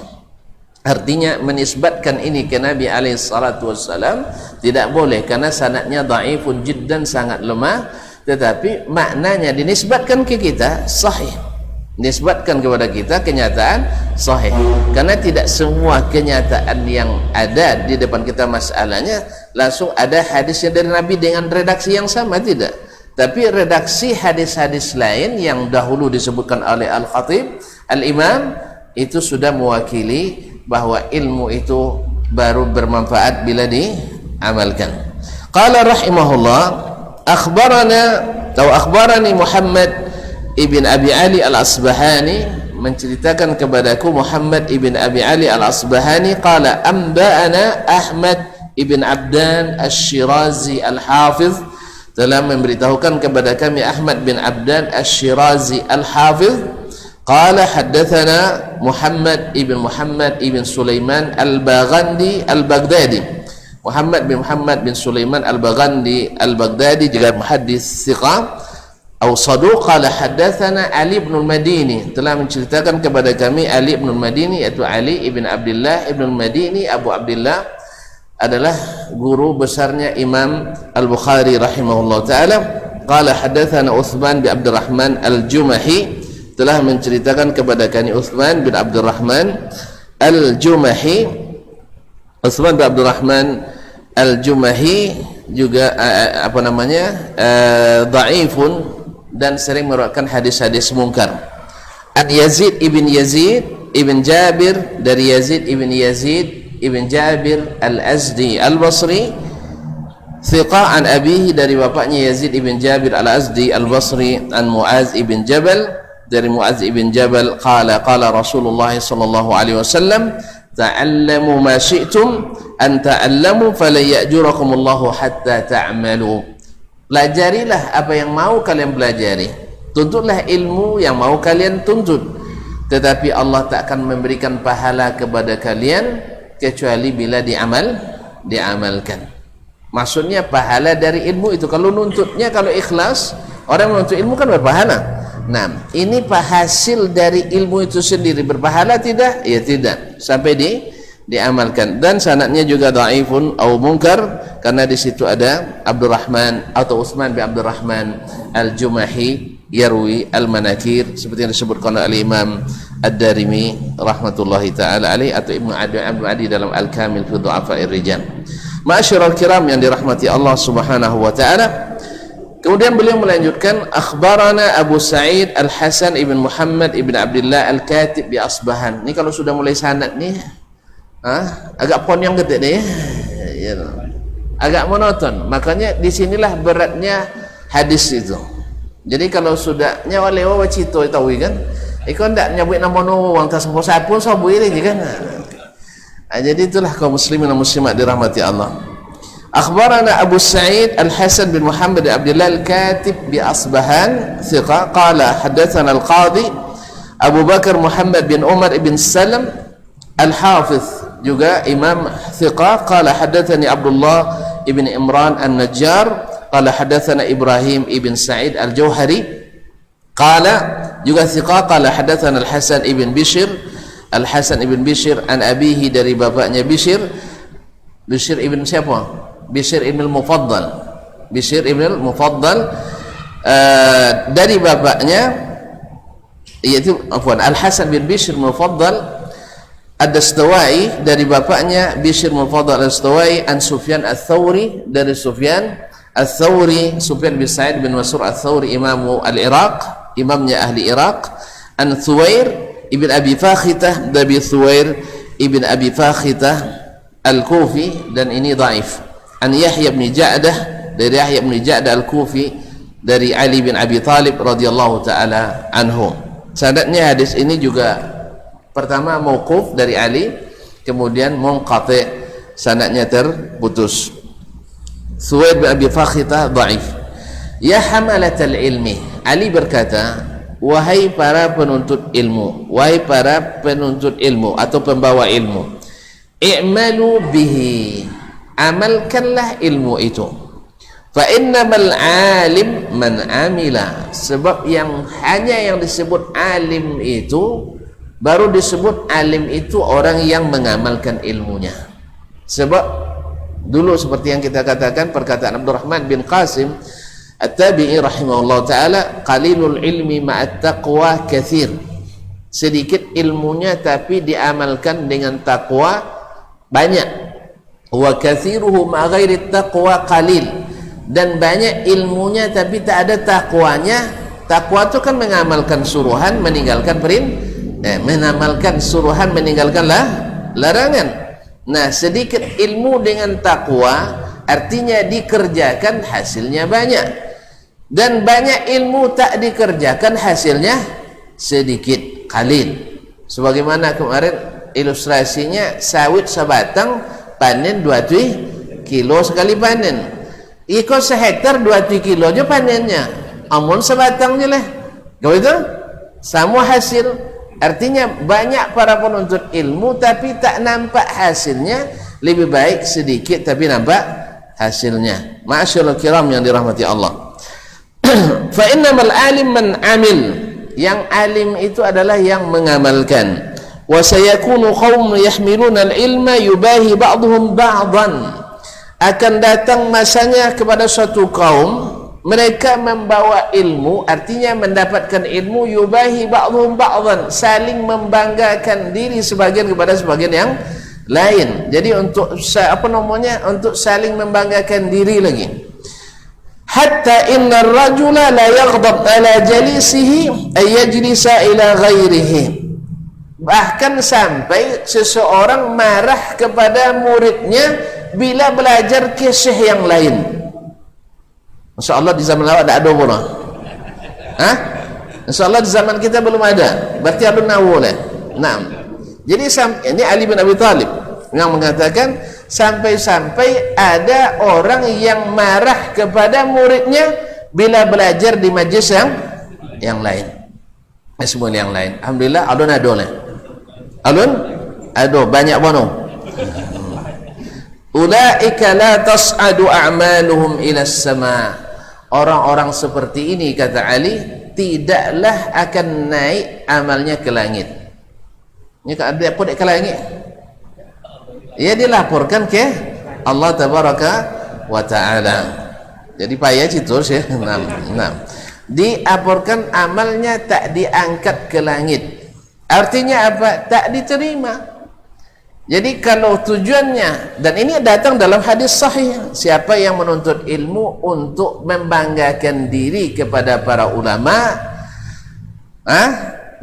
A: Artinya menisbatkan ini ke Nabi alaihi salatu wassalam tidak boleh, karena sanadnya dhaifun jiddan, sangat lemah, tetapi maknanya dinisbatkan ke kita sahih, nisbatkan kepada kita kenyataan sahih. Karena tidak semua kenyataan yang ada di depan kita masalahnya langsung ada hadisnya dari Nabi dengan redaksi yang sama, tidak. Tapi redaksi hadis-hadis lain yang dahulu disebutkan oleh Al-Khatib Al-Imam itu sudah mewakili bahwa ilmu itu baru bermanfaat bila diamalkan. Qala rahimahullah, akhbarani Muhammad ibn Abi Ali al-Asbahani, menceritakan kepadaku Muhammad ibn Abi Ali al-Asbahani, qala amba'ana Ahmad ibn Abdan al-Shirazi al-Hafiz, telah memberitahukan kepada kami Ahmad bin Abdan al-Shirazi al-Hafiz, qala haddathana Muhammad ibn Sulaiman al-Baghdadi al-Baghdadi, Muhammad bin Sulaiman al-Baghdadi al-Baghdadi juga muhaddis thiqah atau saduq. Qala hadatsana Ali bin al-Madini, telah menceritakan kepada kami Ali bin al-Madini, yaitu Ali ibn Abdullah ibn al-Madini Abu Abdullah, adalah guru besarnya Imam Al-Bukhari rahimahullah ta'ala. Qala hadatsana Uthman bin Abdurrahman al-Jumahi, telah menceritakan kepada kami Uthman bin Abdurrahman al-Jumahi. Uthman bin Abdurrahman al-Jumahi juga dhaifun dan sering meriwayatkan hadis-hadis mungkar. An Yazid ibn Jabir dari Yazid ibn Jabir al-Azdi al-Basri, thiqah an abihi dari bapaknya Yazid ibn Jabir al-Azdi al-Basri, an Muaz ibn Jabal dari Muaz ibn Jabal, qala Rasulullah sallallahu alaihi wasallam, ta'allamu ma syi'tum an ta'allamu fala ya'jurakumullahu hatta ta'malu. Pelajarilah apa yang mau kalian pelajari, tuntutlah ilmu yang mau kalian tuntut, tetapi Allah tak akan memberikan pahala kepada kalian kecuali bila diamalkan. Maksudnya pahala dari ilmu itu, kalau nuntutnya, kalau ikhlas, orang menuntut ilmu kan berpahala. Nah, ini hasil dari ilmu itu sendiri berpahala tidak? Ya tidak, sampai diamalkan. Dan sanadnya juga dhaifun atau munkar, karena di situ ada Abdurrahman atau Utsman bin Abdurrahman al-Jumahi yarwi al-manakir, seperti yang disebutkan oleh Imam Ad-Darimi rahmatullahi taala alaih, atau Ibnu Adi dalam Al-Kamil fi Du'afa'ir Rijal. Ma'asyiral kiram yang dirahmati Allah Subhanahu wa taala. Kemudian beliau melanjutkan, akhbarana Abu Sa'id Al-Hasan ibn Muhammad ibn Abdullah Al-Katib bi Asbahan. Ini kalau sudah mulai sanad nih, agak pon yang gede deh, ya, agak monoton. Makanya disinilah beratnya hadis itu. Jadi kalau sudah nyawa lewa wacito tahu kan, ikon ndak nyebut nama wong tas sapu sabu ini kan. Jadi itulah kaum muslimin dan muslimat dirahmati Allah. Akhbarana Abu Sa'id Al-Hasan bin Muhammad bin Abdullah Al-Katib bi Asbahan, thiqah, qala hadatsana Al-Qadhi Abu Bakar Muhammad bin Umar ibn Salam Al-Hafiz, juga imam thiqah, qala hadatsani Abdullah ibn Imran An-Najjar, qala hadatsana Ibrahim ibn Sa'id Al-Jauhari, qala juga thiqah, qala hadatsana Al-Hasan ibn Bishr, Al-Hasan ibn Bishr an abihi dari bapaknya Bishr ibn siapa? Bishr ibn al-Mufaddal, Bishr ibn al-Mufaddal dari bapaknya yaitu Al-Hasan bin Bishr al-Mufaddal Ad-Dastawai, dari bapaknya Bishr al-Mufaddal Ad-Dastawai, an Sufyan al-Thawri, dari Sufyan al-Thawri, Sufyan bin Sa'id bin Mas'ur al-Thawri, imamu al-Iraq, imamnya ahli Iraq, an Thuwair ibn Abi Fakhitah, dari Thuwair ibn Abi Fakhitah Al-Kufi, dan ini dhaif, an Yahya bin Ja'dah, dari Yahya bin Ja'dah Al-Kufi, dari Ali bin Abi Talib radhiyallahu taala anhu. Sanadnya hadis ini juga pertama mauquf dari Ali, kemudian munqati, sanadnya terputus. Thuwair bin Abi Fakhitah dhaif. Ya hamalatal ilmi, Ali berkata, wahai para penuntut ilmu, wahai para penuntut ilmu atau pembawa ilmu, i'malu bihi, amalkanlah ilmu itu. Fa innamal alim man amila, sebab hanya yang disebut alim itu, baru disebut alim itu orang yang mengamalkan ilmunya. Sebab dulu seperti yang kita katakan, perkataan Abdurrahman bin Qasim At-Tabi'i rahimahullah ta'ala, qalilul ilmi ma'at taqwa kathir, sedikit ilmunya tapi diamalkan dengan takwa banyak. Wa kathiruhu ma ghairi taqwa qalil, dan banyak ilmunya tapi tak ada takwanya. Takwa itu kan mengamalkan suruhan, meninggalkan mengamalkan suruhan, meninggalkan larangan. Nah, sedikit ilmu dengan takwa artinya dikerjakan hasilnya banyak, dan banyak ilmu tak dikerjakan hasilnya sedikit, qalil. Sebagaimana kemarin ilustrasinya, sawit sebatang panen 2 kilo sekali panen. Ikut sehektar 2 kilo aja panennya, amun sebatangnya lah. Kau itu sama hasil. Artinya banyak para penuntut ilmu tapi tak nampak hasilnya, lebih baik sedikit tapi nampak hasilnya. Ma'asyiral kiram yang dirahmati Allah. Fa innamal alim man amil, yang alim itu adalah yang mengamalkan. Wa sayakunu qaum yahmiluna al-ilma yubahi ba'dhum ba'dhan, akan datang masanya kepada suatu kaum mereka membawa ilmu, artinya mendapatkan ilmu, yubahi ba'dhum ba'dhan, saling membanggakan diri sebagian kepada sebagian yang lain. Jadi untuk untuk saling membanggakan diri lagi. Hatta inna ar-rajula la yaghdab ala jalisihi ay yajlisa ila ghairihi, Bahkan sampai seseorang marah kepada muridnya bila belajar kisah yang lain. Masya Allah di zaman awak tak ada pun. Masya Allah di zaman kita belum ada. Berarti ada nawulah. Nah, jadi ini Ali bin Abi Thalib yang mengatakan sampai-sampai ada orang yang marah kepada muridnya bila belajar di majlis yang lain. Semua yang lain. Alhamdulillah alun ado banyak bono. Ulaika la tas'adu a'maluhum ila sama. Orang-orang seperti ini, kata Ali, tidaklah akan naik amalnya ke langit. Ini ada apa ke langit? Ia dilaporkan ke Allah Tabaraka wa Ta'ala. Jadi payah itu sih. Dilaporkan amalnya tak diangkat ke langit. Artinya apa? Tak diterima. Jadi kalau tujuannya, dan ini datang dalam hadis sahih, siapa yang menuntut ilmu untuk membanggakan diri kepada para ulama,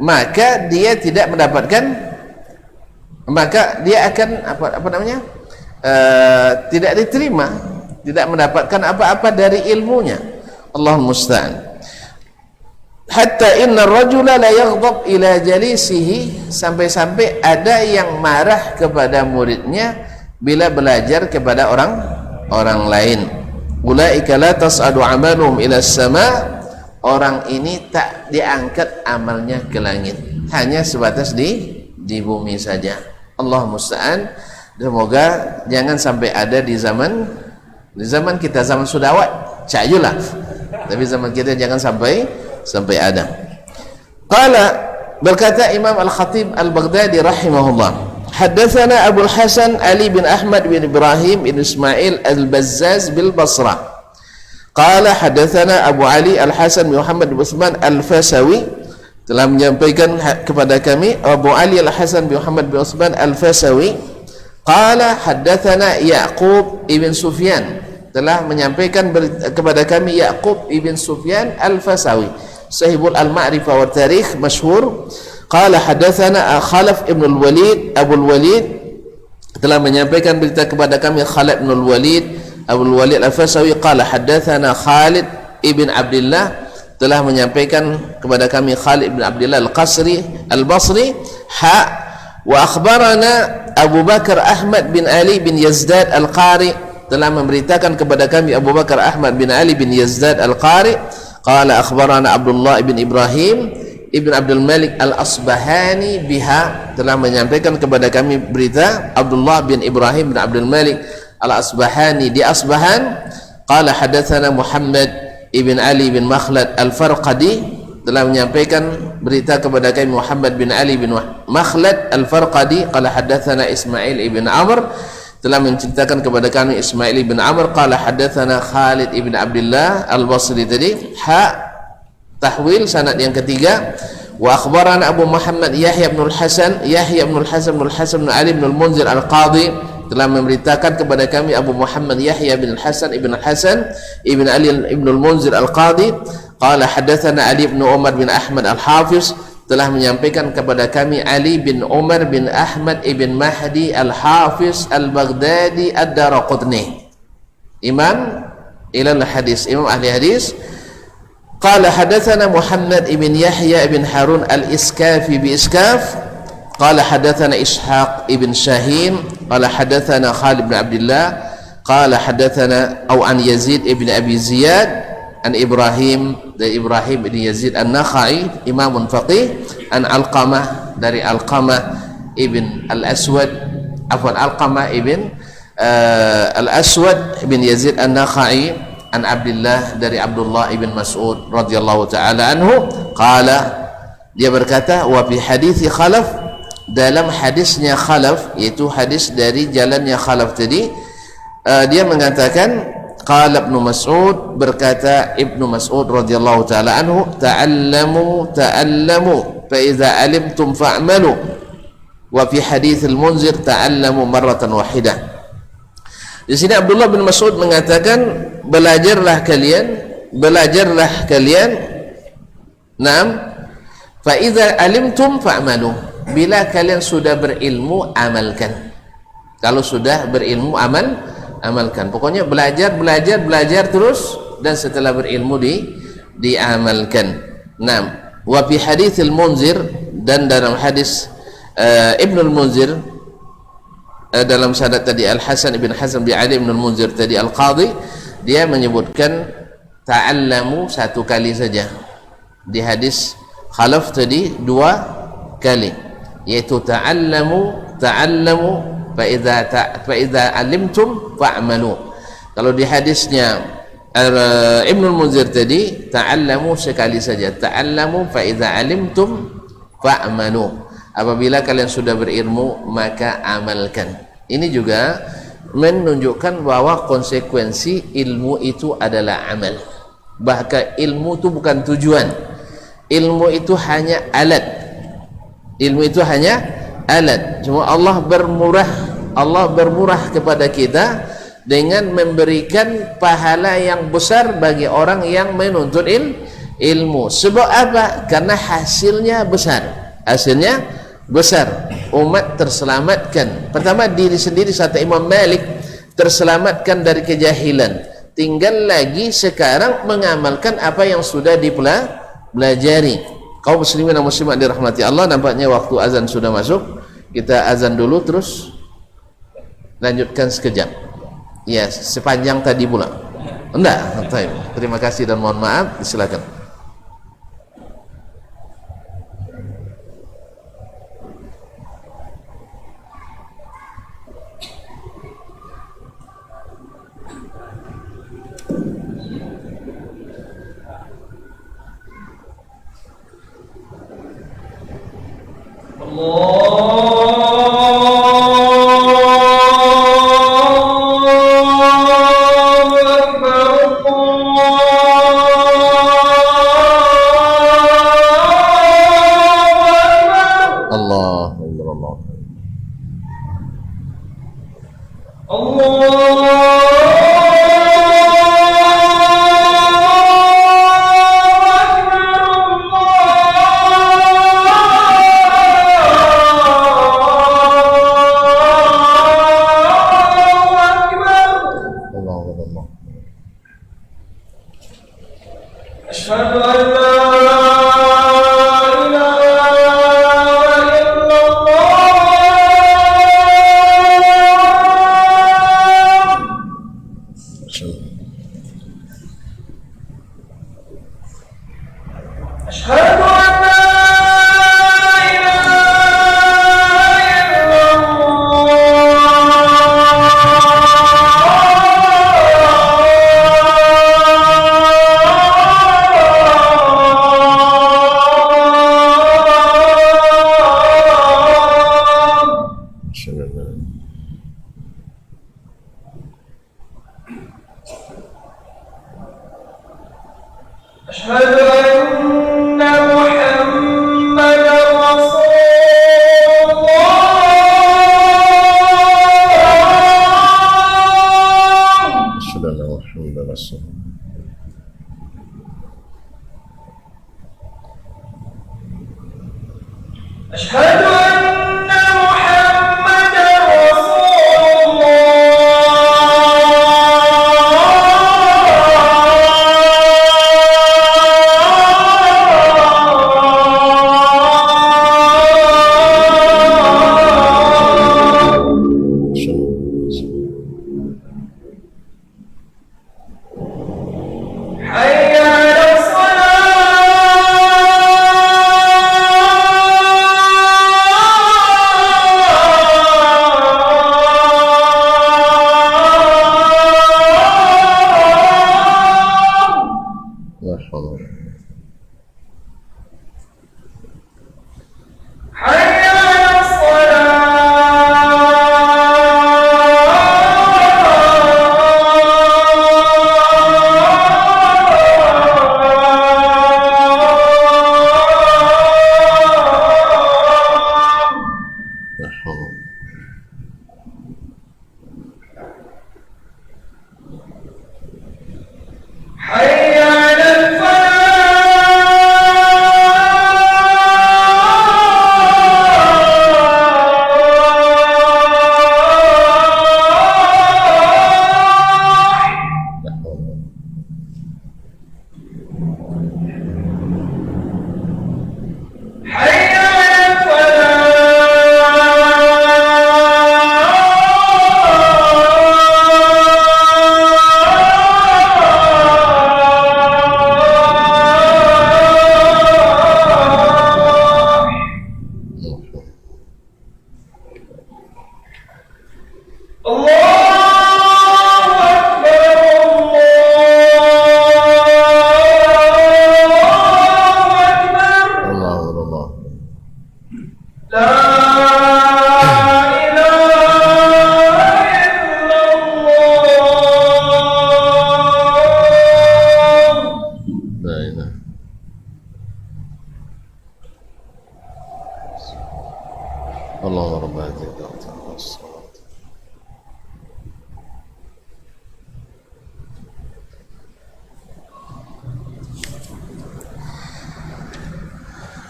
A: maka dia tidak mendapatkan, maka dia akan tidak diterima, tidak mendapatkan apa-apa dari ilmunya. Allahul musta'an. Hatta inna rajula la yaghdab ila jalisihi, sampai-sampai ada yang marah kepada muridnya bila belajar kepada orang lain. Ulaika la tas'adu amaluhum ila sama. Orang ini tak diangkat amalnya ke langit, hanya sebatas di bumi saja. Allah musta'an. Semoga jangan sampai ada di zaman kita, zaman sudah awal cajulah, tapi zaman kita jangan sampai ada. Qala, berkata Imam Al-Khatib Al-Baghdadi rahimahullah, haddatsana Abu Hasan Ali bin Ahmad bin Ibrahim bin Ismail Al-Bazzaz bil Basrah. Qala haddatsana Abu Ali Al-Hasan bin Muhammad bin Utsman Al-Fasawi, telah menyampaikan kepada kami Abu Ali Al-Hasan bin Muhammad bin Utsman Al-Fasawi. Qala haddatsana Yaqub ibn Sufyan, telah menyampaikan kepada kami Yaqub ibn Sufyan Al-Fasawi, sahibul al-ma'rifah wa tarikh masyhur. Qala hadatsana Khalaf ibn al-Walid Abu al-Walid, telah menyampaikan berita kepada kami Khalaf ibn al-Walid Abu al-Walid Al-Fasawi. Qala hadatsana Khalid ibn Abdullah, telah menyampaikan kepada kami Khalid ibn Abdullah Al-Qasri Al-Basri. Wa akhbarana Abu Bakar Ahmad bin Ali bin Yazdad Al-Qari, telah memberitakan kepada kami Abu Bakar Ahmad bin Ali bin Yazdad Al-Qari. Qala akhbarana Abdullah ibn Ibrahim ibn Abdul Malik Al-Asbahani biha, telah menyampaikan kepada kami berita Abdullah bin Ibrahim bin Abdul Malik Al-Asbahani di Asbahan. Qala hadatsana Muhammad ibn Ali bin Makhlad Al-Farqadi, telah menyampaikan berita kepada kami Muhammad bin Ali bin Makhlad Al-Farqadi. Qala hadatsana Ismail ibn Amr, telah menceritakan kepada kami Ismail ibn Amr. Qala hadatsana Khalid ibn Abdullah Al-Basri tadi. Tahwil sanad yang ketiga. Wa akhbarana Abu Muhammad Yahya ibn al-Hasan bin Ali bin al-Munzir Al-Qadhi, telah memberitakan kepada kami Abu Muhammad Yahya bin al-Hasan ibn Ali ibn al-Munzir Al-Qadhi. Qala hadatsana Ali ibn Umar bin Ahmad Al-Hafiz, telah menyampaikan kepada kami Ali bin Umar bin Ahmad ibn Mahdi Al-Hafiz Al-Baghdadi Ad-Daraqutni, imam ilal hadis, imam ahli hadis. Qala hadatsana Muhammad ibn Yahya ibn Harun Al-Iskafi bi Iskaf. Qala hadatsana Ishaq ibn Shahin. Qala hadatsana Khalid bin Abdullah. Qala hadatsana an Yazid ibn Abi Ziyad an Ibrahim, dari Ibrahim bin Yazid An-Nakhai, imamun faqih, an Alqamah, dari Alqamah ibn Al-Aswad, Alqamah ibn Al-Aswad bin Yazid An-Nakhai, an Abdullah, dari Abdullah ibn Mas'ud radhiyallahu ta'ala anhu. Qala, dia berkata, wa fi hadithi Khalaf, dalam hadisnya Khalaf, yaitu hadis dari jalannya Khalaf tadi, dia mengatakan, qala Ibnu Mas'ud, berkata Ibnu Mas'ud radhiyallahu taala anhu, ta'allamu fa idza alimtum fa'malu. Wa fi hadits al-Munzir ta'allamu marratan wahidah. Di sini Abdullah bin Mas'ud mengatakan, belajarlah kalian. Naam, fa idza alimtum fa'malu. bila kalian sudah berilmu amalkan. Kalau sudah berilmu amalkan. Pokoknya belajar terus, dan setelah berilmu diamalkan. Nah, wa fi haditsil Munzir, dan dalam hadis Ibnul Munzir, dalam sanad tadi Al-Hasan ibn Hasan bin Ali ibn Munzir tadi Al-Qadhi, dia menyebutkan ta'allamu satu kali saja. Di hadis Khalaf tadi 2 kali, yaitu ta'allamu fa idza alimtum fa'malu. Kalau di hadisnya Ibnul Munzir tadi ta'allamu sekali saja, ta'allamu fa idza alimtum fa'malu. Apabila kalian sudah berilmu maka amalkan. Ini juga menunjukkan bahwa konsekuensi ilmu itu adalah amal. Bahkan ilmu itu bukan tujuan. Ilmu itu hanya alat. Ilmu itu hanya alat. Cuma Allah bermurah kepada kita dengan memberikan pahala yang besar bagi orang yang menuntut ilmu. Sebab apa? Karena hasilnya besar. Besar, umat terselamatkan. Pertama diri sendiri, kata Imam Malik, terselamatkan dari kejahilan. Tinggal lagi sekarang mengamalkan apa yang sudah dipelajari. Kaum muslimin dan muslimat dirahmati Allah, nampaknya waktu azan sudah masuk. Kita azan dulu terus lanjutkan sekejap. Ya, sepanjang tadi pula. Enggak, terima kasih dan mohon maaf. Silakan.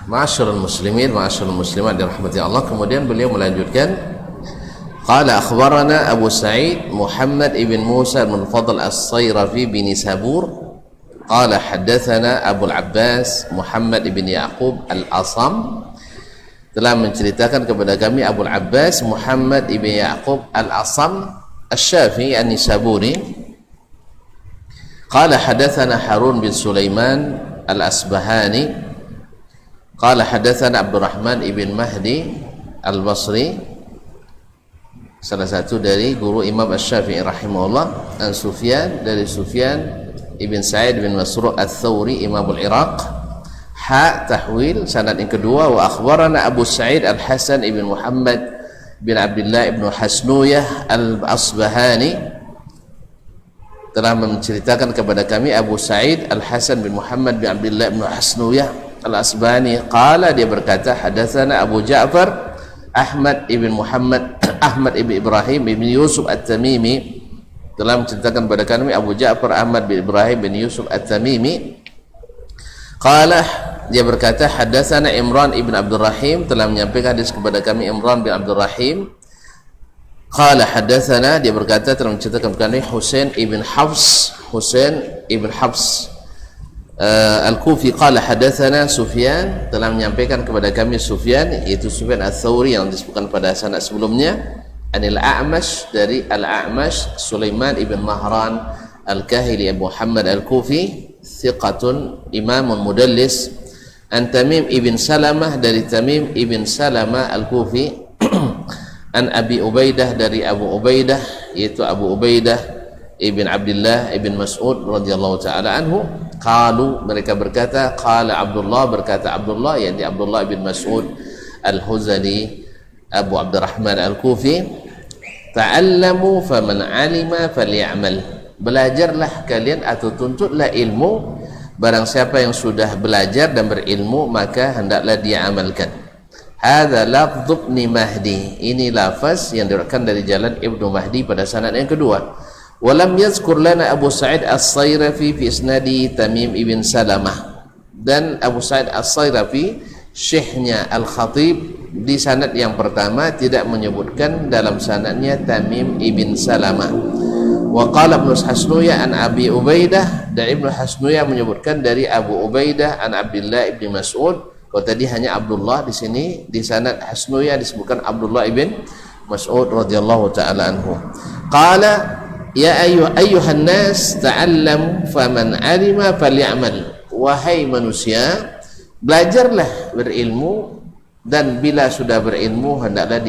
A: Ma'asyiral muslimin, ma'asyiral muslimat dirahmati Allah. Kemudian beliau melanjutkan, qala akhbarana Abu Sa'id Muhammad ibn Musa bin Fadl As-Sayrafi bin Sabur qala haddatsana Abu Al-Abbas Muhammad ibn Yaqub Al-Asam, telah menceritakan kepada kami Abu Al-Abbas Muhammad ibn Yaqub Al-Asam Asy-Syafi'i An-Nisaburi. Qala hadatsana Harun bin Sulaiman Al-Asbahani qala hadatsana Abdurrahman ibn Mahdi Al-Basri, salah satu dari guru Imam Asy-Syafi'i rahimahullah, an Sufyan, dari Sufyan ibn Sa'id bin Masruq Ats-Tsauri Imam al-Iraq. Tahwil sanad yang kedua, wa akhbarana Abu Sa'id Al-Hasan ibn Muhammad bin Abdullah ibn Hasnuyah Al-Asbahani, telah menceritakan kepada kami Abu Sa'id Al-Hasan bin Muhammad bin Abdullah ibn Hasnuyah Al-Asbahani qala, dia berkata hadatsana Abu Ja'far Ahmad ibn Muhammad Ahmad ibn Ibrahim ibn Yusuf At-Tamimi, telah menceritakan kepada kami Abu Ja'far Ahmad bin Ibrahim bin Yusuf At-Tamimi qala, dia berkata hadatsana Imran ibn Abdul Rahim, telah menyampaikan hadis kepada kami Imran bin Abdul Rahim qala hadatsana, dia berkata telah menceritakan kepada kami Husain ibn Hafs Al-Kufi qala hadatsana Sufyan, telah menyampaikan kepada kami Sufyan, yaitu Sufyan Ats-Tsauri yang disebutkan pada sanad sebelumnya, anil A'mash, dari Al-A'mash Sulaiman ibn Mahran Al-Kahili Abu Muhammad Al-Kufi, thiqatun imamun mudallis, an Tamim ibn Salamah, dari Tamim ibn Salamah Al-Kufi, an Abi Ubaidah, dari Abu Ubaidah, yaitu Abu Ubaidah ibn Abdullah ibn Mas'ud radhiyallahu ta'ala anhu. Qalu, mereka berkata, qala Abdullah, berkata Abdullah, yakni Abdullah bin Mas'ud Al-Huzali Abu Abdurrahman Al-Kufi, ta'allamu faman alima falyamal, belajarlah kalian atau tuntutlah ilmu, barang siapa yang sudah belajar dan berilmu maka hendaklah dia amalkan. Hadza lafdz Ibnu Mahdi, ini lafaz yang diriwayatkan dari jalan Ibnu Mahdi pada sanad yang kedua. Walam yazkur lana Abu Sa'id As-Sayrafi fi isnadi Tamim ibn Salamah, dan Abu Sa'id As-Sayrafi syekhnya Al-Khatib di sanad yang pertama tidak menyebutkan dalam sanadnya Tamim ibn Salamah. Wa qala Ibnu Hasnuyah an Abi Ubaidah, dan Ibnu Hasnuyah menyebutkan dari Abu Ubaidah an Abdullah ibn Mas'ud. Kalau tadi hanya Abdullah, di sini di sanad Hasnuyah disebutkan Abdullah ibn Mas'ud radhiyallahu taala anhu. Qala ya ayyuhan nas ta'allamu faman alima falyamal, wahai manusia belajarlah berilmu, dan bila sudah berilmu hendaklah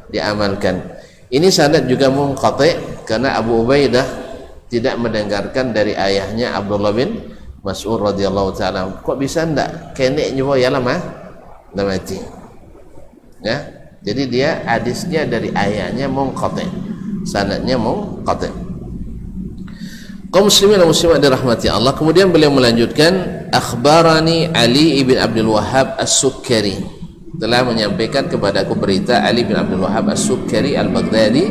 A: diamalkan. Ini sanad juga munqati karena Abu Ubaidah tidak mendengarkan dari ayahnya Abdullah bin Mas'ud radhiyallahu taala. Kok bisa ndak kenek nyoba ya lama dah mati ya, jadi dia hadisnya dari ayahnya munqati, sanadnya munqati. Kaum muslimin dan muslimat dirahmati Allah. Kemudian beliau melanjutkan, akhbarani Ali ibn Abdul Wahhab As-Sukkari, telah menyampaikan kepadaku berita Ali bin Abdul Wahhab As-Sukkari Al-Baghdadi,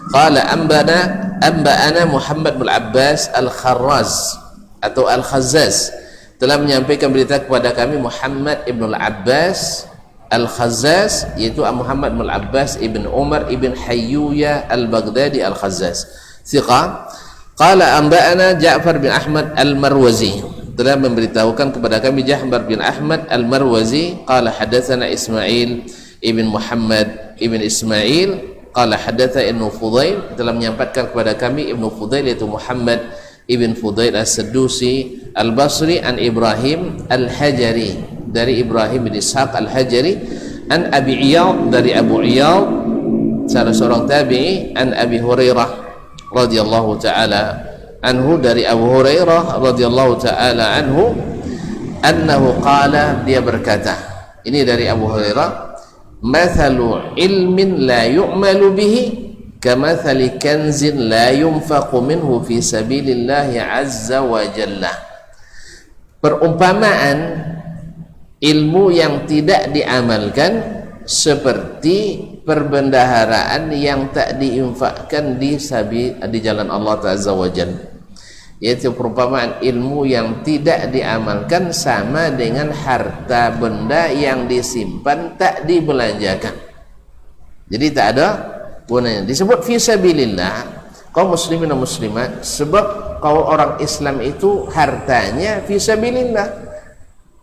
A: qala amba'ana Muhammad bin Abbas Al-Kharraz atau Al-Khazzaz, telah menyampaikan berita kepada kami Muhammad ibn Al-Abbas Al-Khazzaz, yaitu Muhammad bin Abbas ibn Umar ibn Hayyuya Al-Baghdadi Al-Khazzaz, thiqah. Qala amba'ana Ja'far bin Ahmad Al-Marwazi, telah memberitahukan kepada kami Ja'far bin Ahmad Al-Marwazi, qala hadatsana Ismail ibn Muhammad ibn Ismail, qala hadatsa Ibnu Fudail, telah menyampaikan kepada kami Ibnu Fudail, yaitu Muhammad ibn Fudail As-Saddusi Al-Basri, an Ibrahim Al-Hajari, dari Ibrahim bin Ishaq Al-Hajari, an Abi Iyad, dari Abu Iyad salah seorang tabi'i, an Abi Hurairah radhiyallahu taala anhu, dari Abu Hurairah radhiyallahu taala anhu, annahu qala, dia berkata, ini dari Abu Hurairah, mathalu ilmin la yu'malu bihi kamathali kanzin la yunfaqu minhu fi sabilillahi azza wa jalla. Perumpamaan ilmu yang tidak diamalkan seperti perbendaharaan yang tak diinfakkan di jalan Allah Azza wa Jalla. yaitu perumpamaan ilmu yang tidak diamalkan sama dengan harta benda yang disimpan tak dibelanjakan. Jadi tak ada gunanya. Disebut fisabilillah kaum muslimin dan muslimat sebab kalau orang Islam itu hartanya fisabilillah.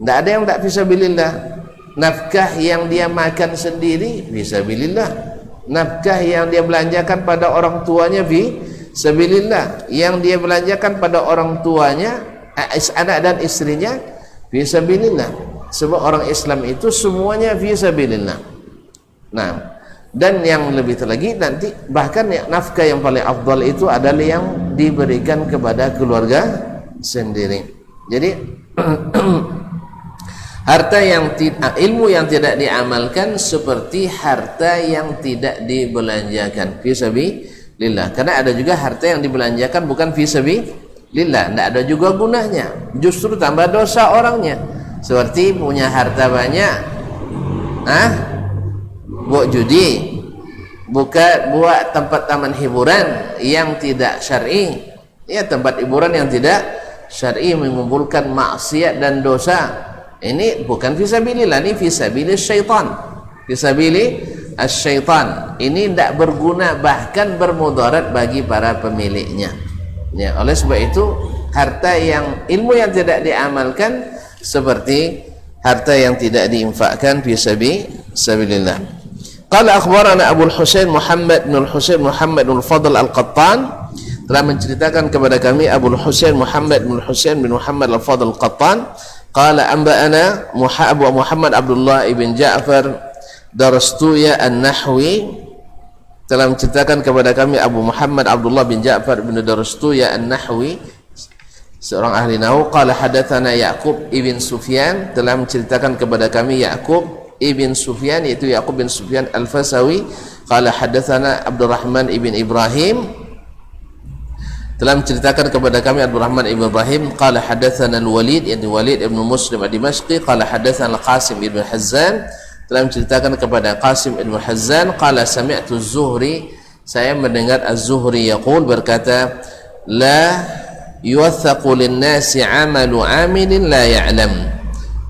A: Tidak ada yang tak fisabilillah. Nafkah yang dia makan sendiri fisabilillah. Nafkah yang dia belanjakan pada orang tuanya fisabilillah, yang dia belanjakan pada orang tuanya, anak dan istrinya fisabilillah. Sebab orang Islam itu semuanya fisabilillah. Nah, dan yang lebih terlagi nanti bahkan nafkah yang paling afdal itu adalah yang diberikan kepada keluarga sendiri. Jadi harta yang ilmu yang tidak diamalkan seperti harta yang tidak dibelanjakan fisabilillah. Karena ada juga harta yang dibelanjakan bukan fisabilillah, tidak ada juga gunanya, justru tambah dosa orangnya. Seperti punya harta banyak, buat judi, buat tempat taman hiburan yang tidak syar'i, ya tempat hiburan yang tidak syar'i mengumpulkan maksiat dan dosa. Ini bukan fisabilillah, ini fisabilis syaitan. Fisabilis syaitan. Ini tidak berguna, bahkan bermudarat bagi para pemiliknya. Ya, oleh sebab itu harta yang ilmu yang tidak diamalkan seperti harta yang tidak diinfakkan fisabilillah. Qala akhbarana Abu Husain Muhammad bin Husain Muhammad bin Fadl Al-Qattan, telah menceritakan kepada kami Abu Husain Muhammad bin Husain bin Muhammad Al-Fadl Al-Qattan. Qala anba'ana Abu Muhammad Abdullah ibn Ja'far Darastuya An-Nahwi, telah menceritakan kepada kami Abu Muhammad Abdullah bin Ja'far bin Darastuya An-Nahwi, seorang ahli nahwu. Qala hadatsana Ya'qub ibn Sufyan, telah menceritakan kepada kami Ya'qub ibn Sufyan, yaitu Ya'qub bin Sufyan Al-Fasawi. Qala hadatsana Abdurrahman ibn Ibrahim, telah menceritakan kepada kami Abdurrahman ibn Ibrahim. Qala hadatsana Al-Walid ibn Walid ibn Muslim Ad-Dimashqi. Qala hadatsana Al-Qasim ibn Hazzan, telah menceritakan kepada Qasim ibn Hazzan. Qala sami'tu Az-Zuhri, saya mendengar Az-Zuhri yaqul, berkata, la yuwathaqu lin-nasi 'amalu 'amilin la ya'lam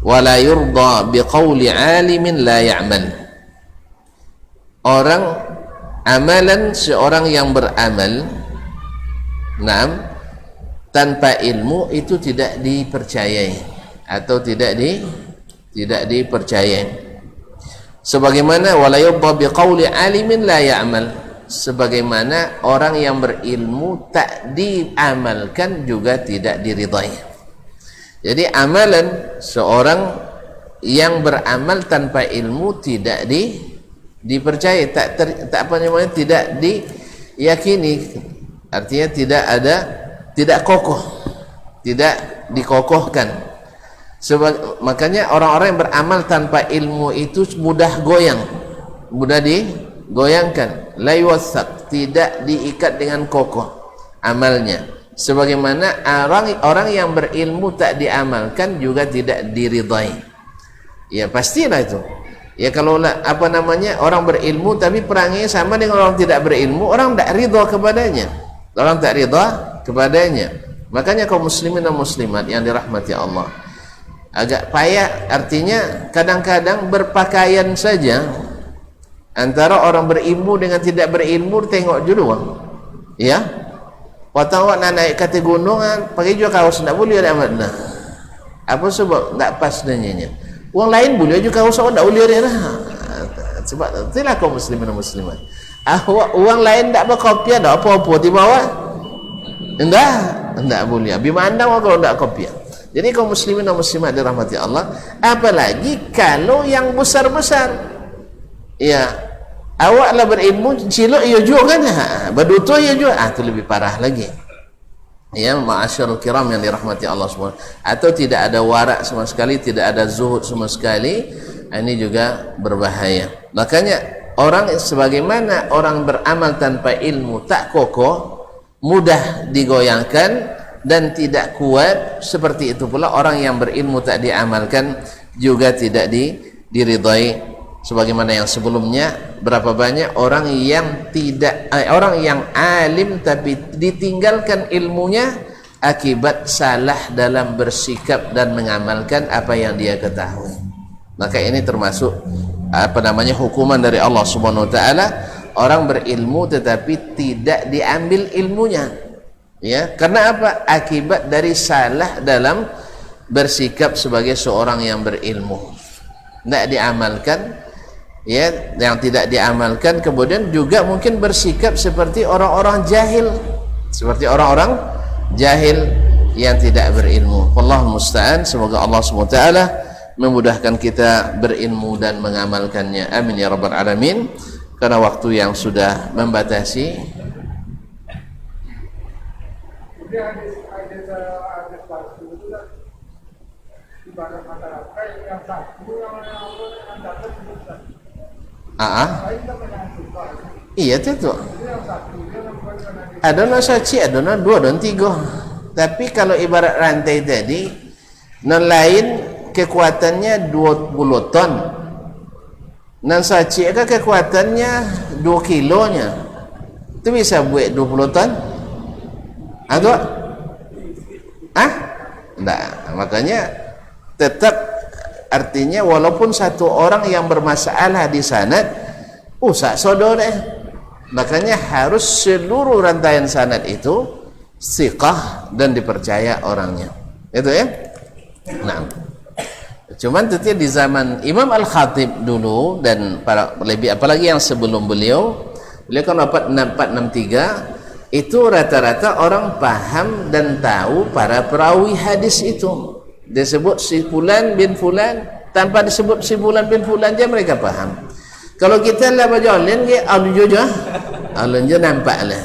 A: wa la yurda biqauli 'alimin la ya'mal. Amalan seorang yang beramal tanpa ilmu itu tidak dipercayai atau tidak dipercayai. Sebagaimana wala yurda biqauli 'alimin la ya'mal, sebagaimana orang yang berilmu tak diamalkan juga tidak diridai. Jadi amalan seorang yang beramal tanpa ilmu tidak dipercayai, tidak diyakini. Artinya tidak kokoh, tidak dikokohkan. Makanya orang-orang yang beramal tanpa ilmu itu mudah goyang, mudah digoyangkan. La yuwathaq, tidak diikat dengan kokoh amalnya. Sebagaimana orang yang berilmu tak diamalkan juga tidak diridai. Ya pastilah itu. Ya kalau orang berilmu tapi perangnya sama dengan orang tidak berilmu, orang tak ridha kepadanya. Orang tak ridha kepadanya. Makanya kaum muslimin dan muslimat yang dirahmati Allah, agak payah, artinya kadang-kadang berpakaian saja antara orang berilmu dengan tidak berilmu, tengok dulu ya. Waktu awak nak naik kata gunungan pakai juga kaos tak boleh ada amat nah. Apa sebab tak pas dengannya. Orang lain boleh juga kaos awak tak boleh ada lah. Sebab itulah kaum muslimin dan muslimat. Orang lain tak berkopiah tak apa-apa di bawah. Enggak boleh. Bimana kalau tak kopiah. Jadi kaum muslimin dan muslimat dirahmati Allah, apalagi kalau yang besar-besar. Ya, awaklah berilmu, cilok ia juga kan, berduto ia juga, itu lebih parah lagi. Ya, ma'asyarul kiram yang dirahmati Allah semua. Atau tidak ada warak sama sekali, tidak ada zuhud sama sekali, ini juga berbahaya. Makanya sebagaimana orang beramal tanpa ilmu tak kokoh, mudah digoyangkan dan tidak kuat, seperti itu pula orang yang berilmu tak diamalkan juga tidak diridai. Sebagaimana yang sebelumnya, berapa banyak orang yang alim tapi ditinggalkan ilmunya akibat salah dalam bersikap dan mengamalkan apa yang dia ketahui. Maka ini termasuk hukuman dari Allah Subhanahu wa taala, orang berilmu tetapi tidak diambil ilmunya. Ya, karena apa? Akibat dari salah dalam bersikap sebagai seorang yang berilmu. Tidak diamalkan, ya, yang tidak diamalkan, kemudian juga mungkin bersikap seperti orang-orang jahil, seperti orang-orang jahil yang tidak berilmu. Wallahu musta'an. Semoga Allah SWT memudahkan kita berilmu dan mengamalkannya. Amin ya rabbal alamin. Karena waktu yang sudah membatasi. Iya tu. Ada no saci, ada no 2 dan 3. Tapi kalau ibarat rantai tadi, non lain kekuatannya 20 ton. Non saci kan kekuatannya 2 kilonya. Itu bisa buat 20 ton? Atau? Enggak. Makanya tetap artinya walaupun satu orang yang bermasalah di sanad, usah sodoreh. Makanya harus seluruh rantaian sanad itu siqah dan dipercaya orangnya. Itu ya. Nah, cuman tentunya di zaman Imam Al-Khatib dulu dan para lebih apalagi yang sebelum beliau kan wafat 6463, itu rata-rata orang paham dan tahu para perawi hadis itu. Disebut si fulan bin fulan, tanpa disebut si fulan bin fulan aja mereka paham. Kalau kita lah berjalan ke alun je nampak lah.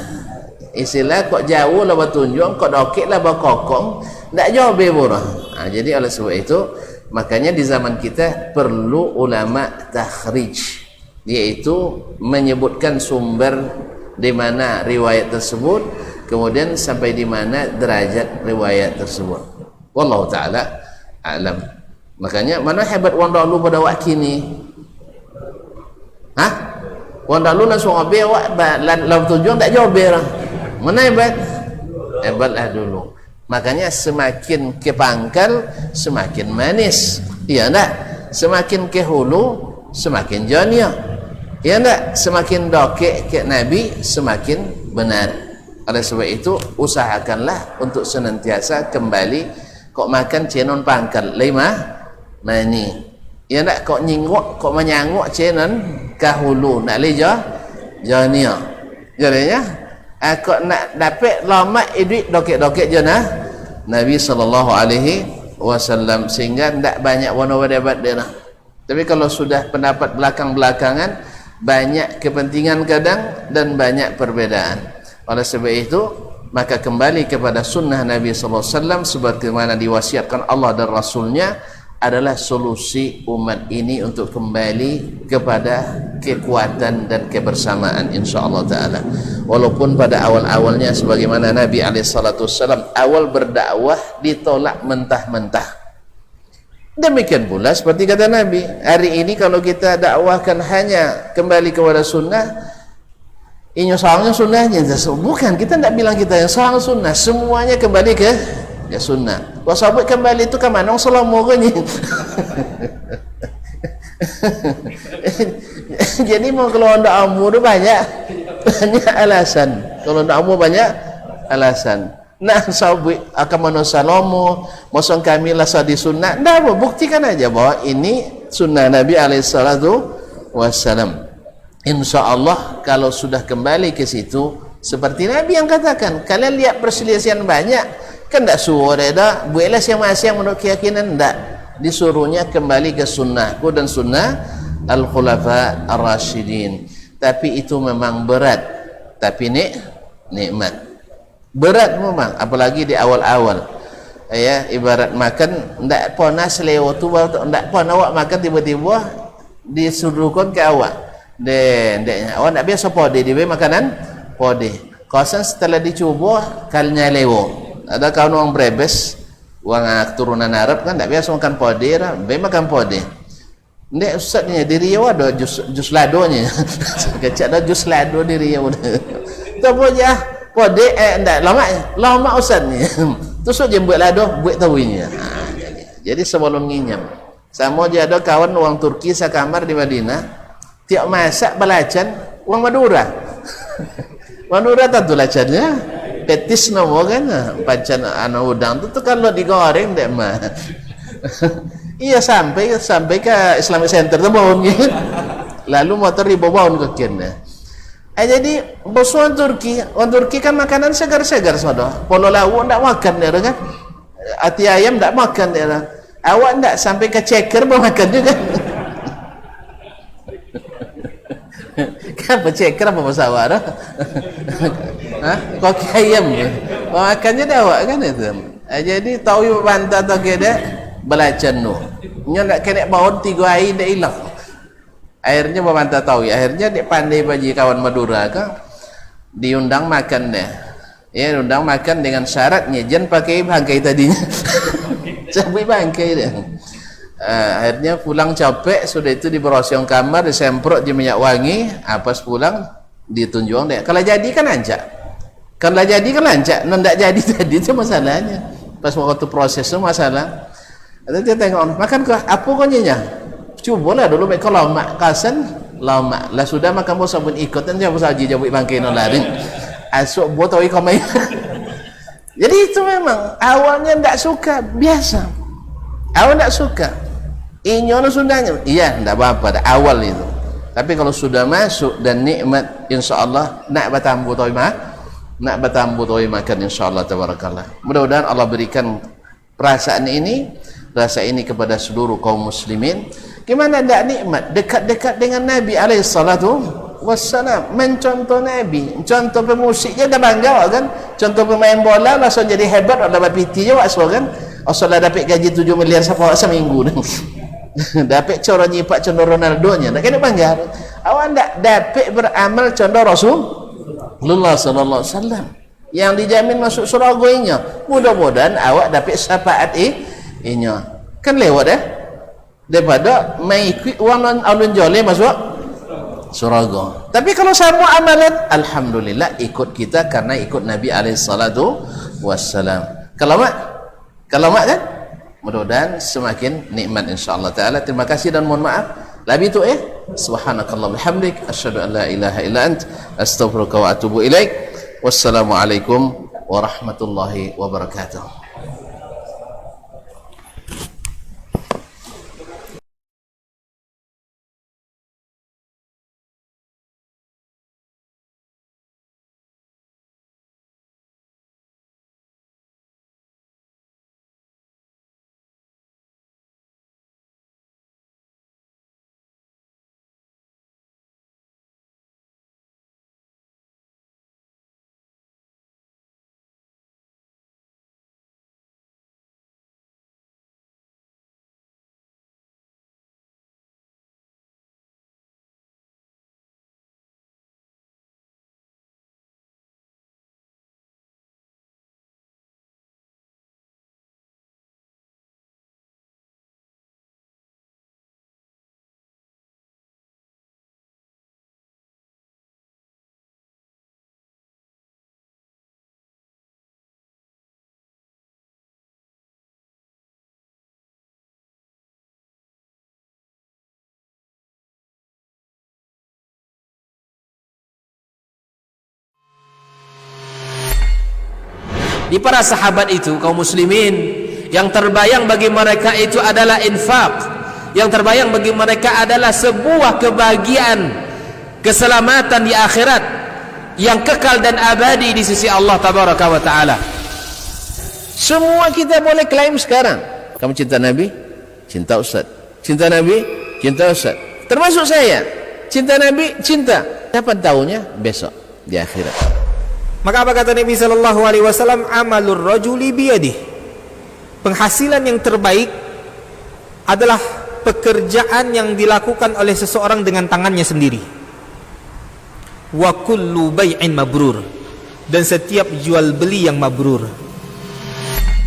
A: Istilah kok jauh lah bertunjuk, kok dokek lah berkokong, tak jauh berburah. Jadi oleh sebab itu, makanya di zaman kita perlu ulama takhrij, yaitu menyebutkan sumber di mana riwayat tersebut, kemudian sampai di mana derajat riwayat tersebut. Wallahu ta'ala a'lam. Makanya mana hebat orang dahulu pada waktu ini? Orang dahulu langsung obey lalu tujuan tak jawab berang. Mana hebat? Hebatlah dulu. Makanya semakin ke pangkal semakin manis. Iya enggak? Semakin ke hulu semakin jania. Iya enggak? Semakin dokek ke Nabi semakin benar. Oleh sebab itu usahakanlah untuk senantiasa kembali. Kok makan cenon pangkal 5 mani. Ya nak kok nyingok, kok menyangok cenon kahulu nak leja jania. Jadinya kok nak dapat lama duit dokek-dokek jana Nabi sallallahu alaihi wasallam, sehingga tidak banyak warna-warna dia. Tapi kalau sudah pendapat belakang-belakangan, banyak kepentingan kadang dan banyak perbedaan. Oleh sebab itu maka kembali kepada sunnah Nabi sallallahu alaihi wasallam sebagaimana diwasiatkan Allah dan Rasulnya adalah solusi umat ini untuk kembali kepada kekuatan dan kebersamaan insyaallah taala. Walaupun pada awal-awalnya sebagaimana Nabi alaihi salatu wasallam awal berdakwah ditolak mentah-mentah. Demikian pula seperti kata Nabi, hari ini kalau kita dakwahkan hanya kembali kepada sunnah, ini soalnya sunnahnya, bukan, kita tidak bilang kita yang soal sunnah, semuanya kembali ke sunnah. Kalau sahabat kembali itu ke mana? Selama ni. Jadi mau kalau anda amu tu banyak alasan. Kalau anda amu banyak alasan. Nah sahabat akan mana salamu, mosong kami lah di sunnah. Dah buktikan aja bahwa ini sunnah Nabi alaihissalam. InsyaAllah kalau sudah kembali ke situ, seperti Nabi yang katakan, kalian lihat perselisihan banyak, kan tak suruh dah buatlah masing-masing menurut keyakinan, tak, disuruhnya kembali ke sunnahku dan sunnah al-khulafa ar-rasyidin. Tapi itu memang berat, tapi nikmat. Berat memang, apalagi di awal-awal. Ya, ibarat makan ndak pernah selewat tu, ndak pernah awak makan tiba-tiba disuruhkan ke awak. Awak nak biasa pode dia makanan pode. Kawasan setelah dicuba kalnya lewo. Ada kawan orang Brebes, orang turunan Arab kan tak biasa makan pode lah, makan pode. Nek ustaznya di Riau ada jus ladonya. Kecak ada jus lado di Riau. Tu aja
D: Pode ndak lama ustaz ni. Tusuk je buat ladoh, buat tawinya. Jadi sebelum nginyam. Sama je ada kawan orang Turki sekamar di Madinah, tiap masak belacan orang Madura. Madura tentu lacannya petis nama kan, pacan anu udang tu kalau digoreng dek mah. Iya sampai ke Islamic Center tu bawon gitu. Lalu motor dibawa ke kene. Jadi bos orang Turki kan makanan segar-segar sodo. Polo lawu ndak makan dia kan. Ati ayam ndak makan dia. Awak ndak sampai ke ceker pun makan juga. Kan ceker apa bahasa awak dah? Hah? Kaki ayam. Makannya dah awak kan itu. Jadi tahu bantah tak kena belacan nu. Nya nak kena bawa 3 air dah hilang. Akhirnya membantah tahu. Akhirnya dia pandai bagi kawan Madura kan diundang makan deh. Ya, diundang makan dengan syaratnya jangan pakai bangkai tadinya. Sampai bangkai deh. Akhirnya pulang capek, sudah itu diberosiong kamar, disemprot di minyak wangi, pas pulang ditunjuk deh. Kalau jadi kan lancar. Kalau jadi kan lancar, tidak jadi tadi itu masalahnya. Pas waktu proses itu masalah. Ada dia tengok, makan ke apa konyanya? Cubalah dulu baik kalau mak kasan lama lah sudah makan bos sabun ikut dan jangan saji jawab bangkai nolarin. Asuk botol ikan main. Jadi itu memang awalnya tidak suka biasa. Awal tidak suka. Inyono sundanya, iya tidak apa-apa. Awal itu. Tapi kalau sudah masuk dan nikmat, insya Allah nak batambu toimah, nak batambu toimakan insya Allah tabarakallah. Mudah-mudahan Allah berikan perasaan ini, rasa ini kepada seluruh kaum muslimin. Gimana tidak nikmat dekat-dekat dengan Nabi alaihissalatu wassalam, mencontoh Nabi, contoh pemusik je dah bangga kan, contoh pemain bola langsung jadi hebat, ada bapiti je wak kan, asal dapat gaji 7 miliar seminggu dapat cara nyipak contoh Ronaldo nya nak kena bangga. Awak tak dapat beramal contoh Rasulullah sallallahu alaihi wasallam yang dijamin masuk surga. Mudah-mudahan awak dapat syafaat inya kan lewat daripada mengikut orang alun jole masuk surga. Tapi kalau sama amalan, alhamdulillah ikut kita karena ikut Nabi alaihi salatu wassalam. Kalau mak kan mudah-mudahan semakin nikmat insyaallah taala. Terima kasih dan mohon maaf. Lebih tu subhanakallah bihamdik asyhadu an la ilaha illa ant astaghfiruka wa atubu ilaik. Wassalamualaikum warahmatullahi wabarakatuh.
A: Di para sahabat itu kaum muslimin, yang terbayang bagi mereka itu adalah infak, yang terbayang bagi mereka adalah sebuah kebahagiaan, keselamatan di akhirat yang kekal dan abadi di sisi Allah tabaraka wa taala. Semua kita boleh klaim sekarang. Kamu cinta Nabi? Cinta Ustaz. Cinta Nabi? Cinta Ustaz. Termasuk saya. Cinta Nabi? Cinta. Kapan tahunya? Besok di akhirat.
B: Maka apa kata Nabi sallallahu alaihi wasallam, amalur rajuli biyadih. Penghasilan yang terbaik adalah pekerjaan yang dilakukan oleh seseorang dengan tangannya sendiri. Wa kullu bai'in mabrur, dan setiap jual beli yang mabrur.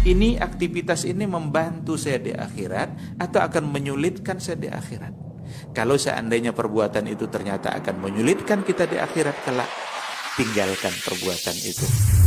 C: Ini aktivitas ini membantu saya di akhirat atau akan menyulitkan saya di akhirat? Kalau seandainya perbuatan itu ternyata akan menyulitkan kita di akhirat kelak, tinggalkan perbuatan itu.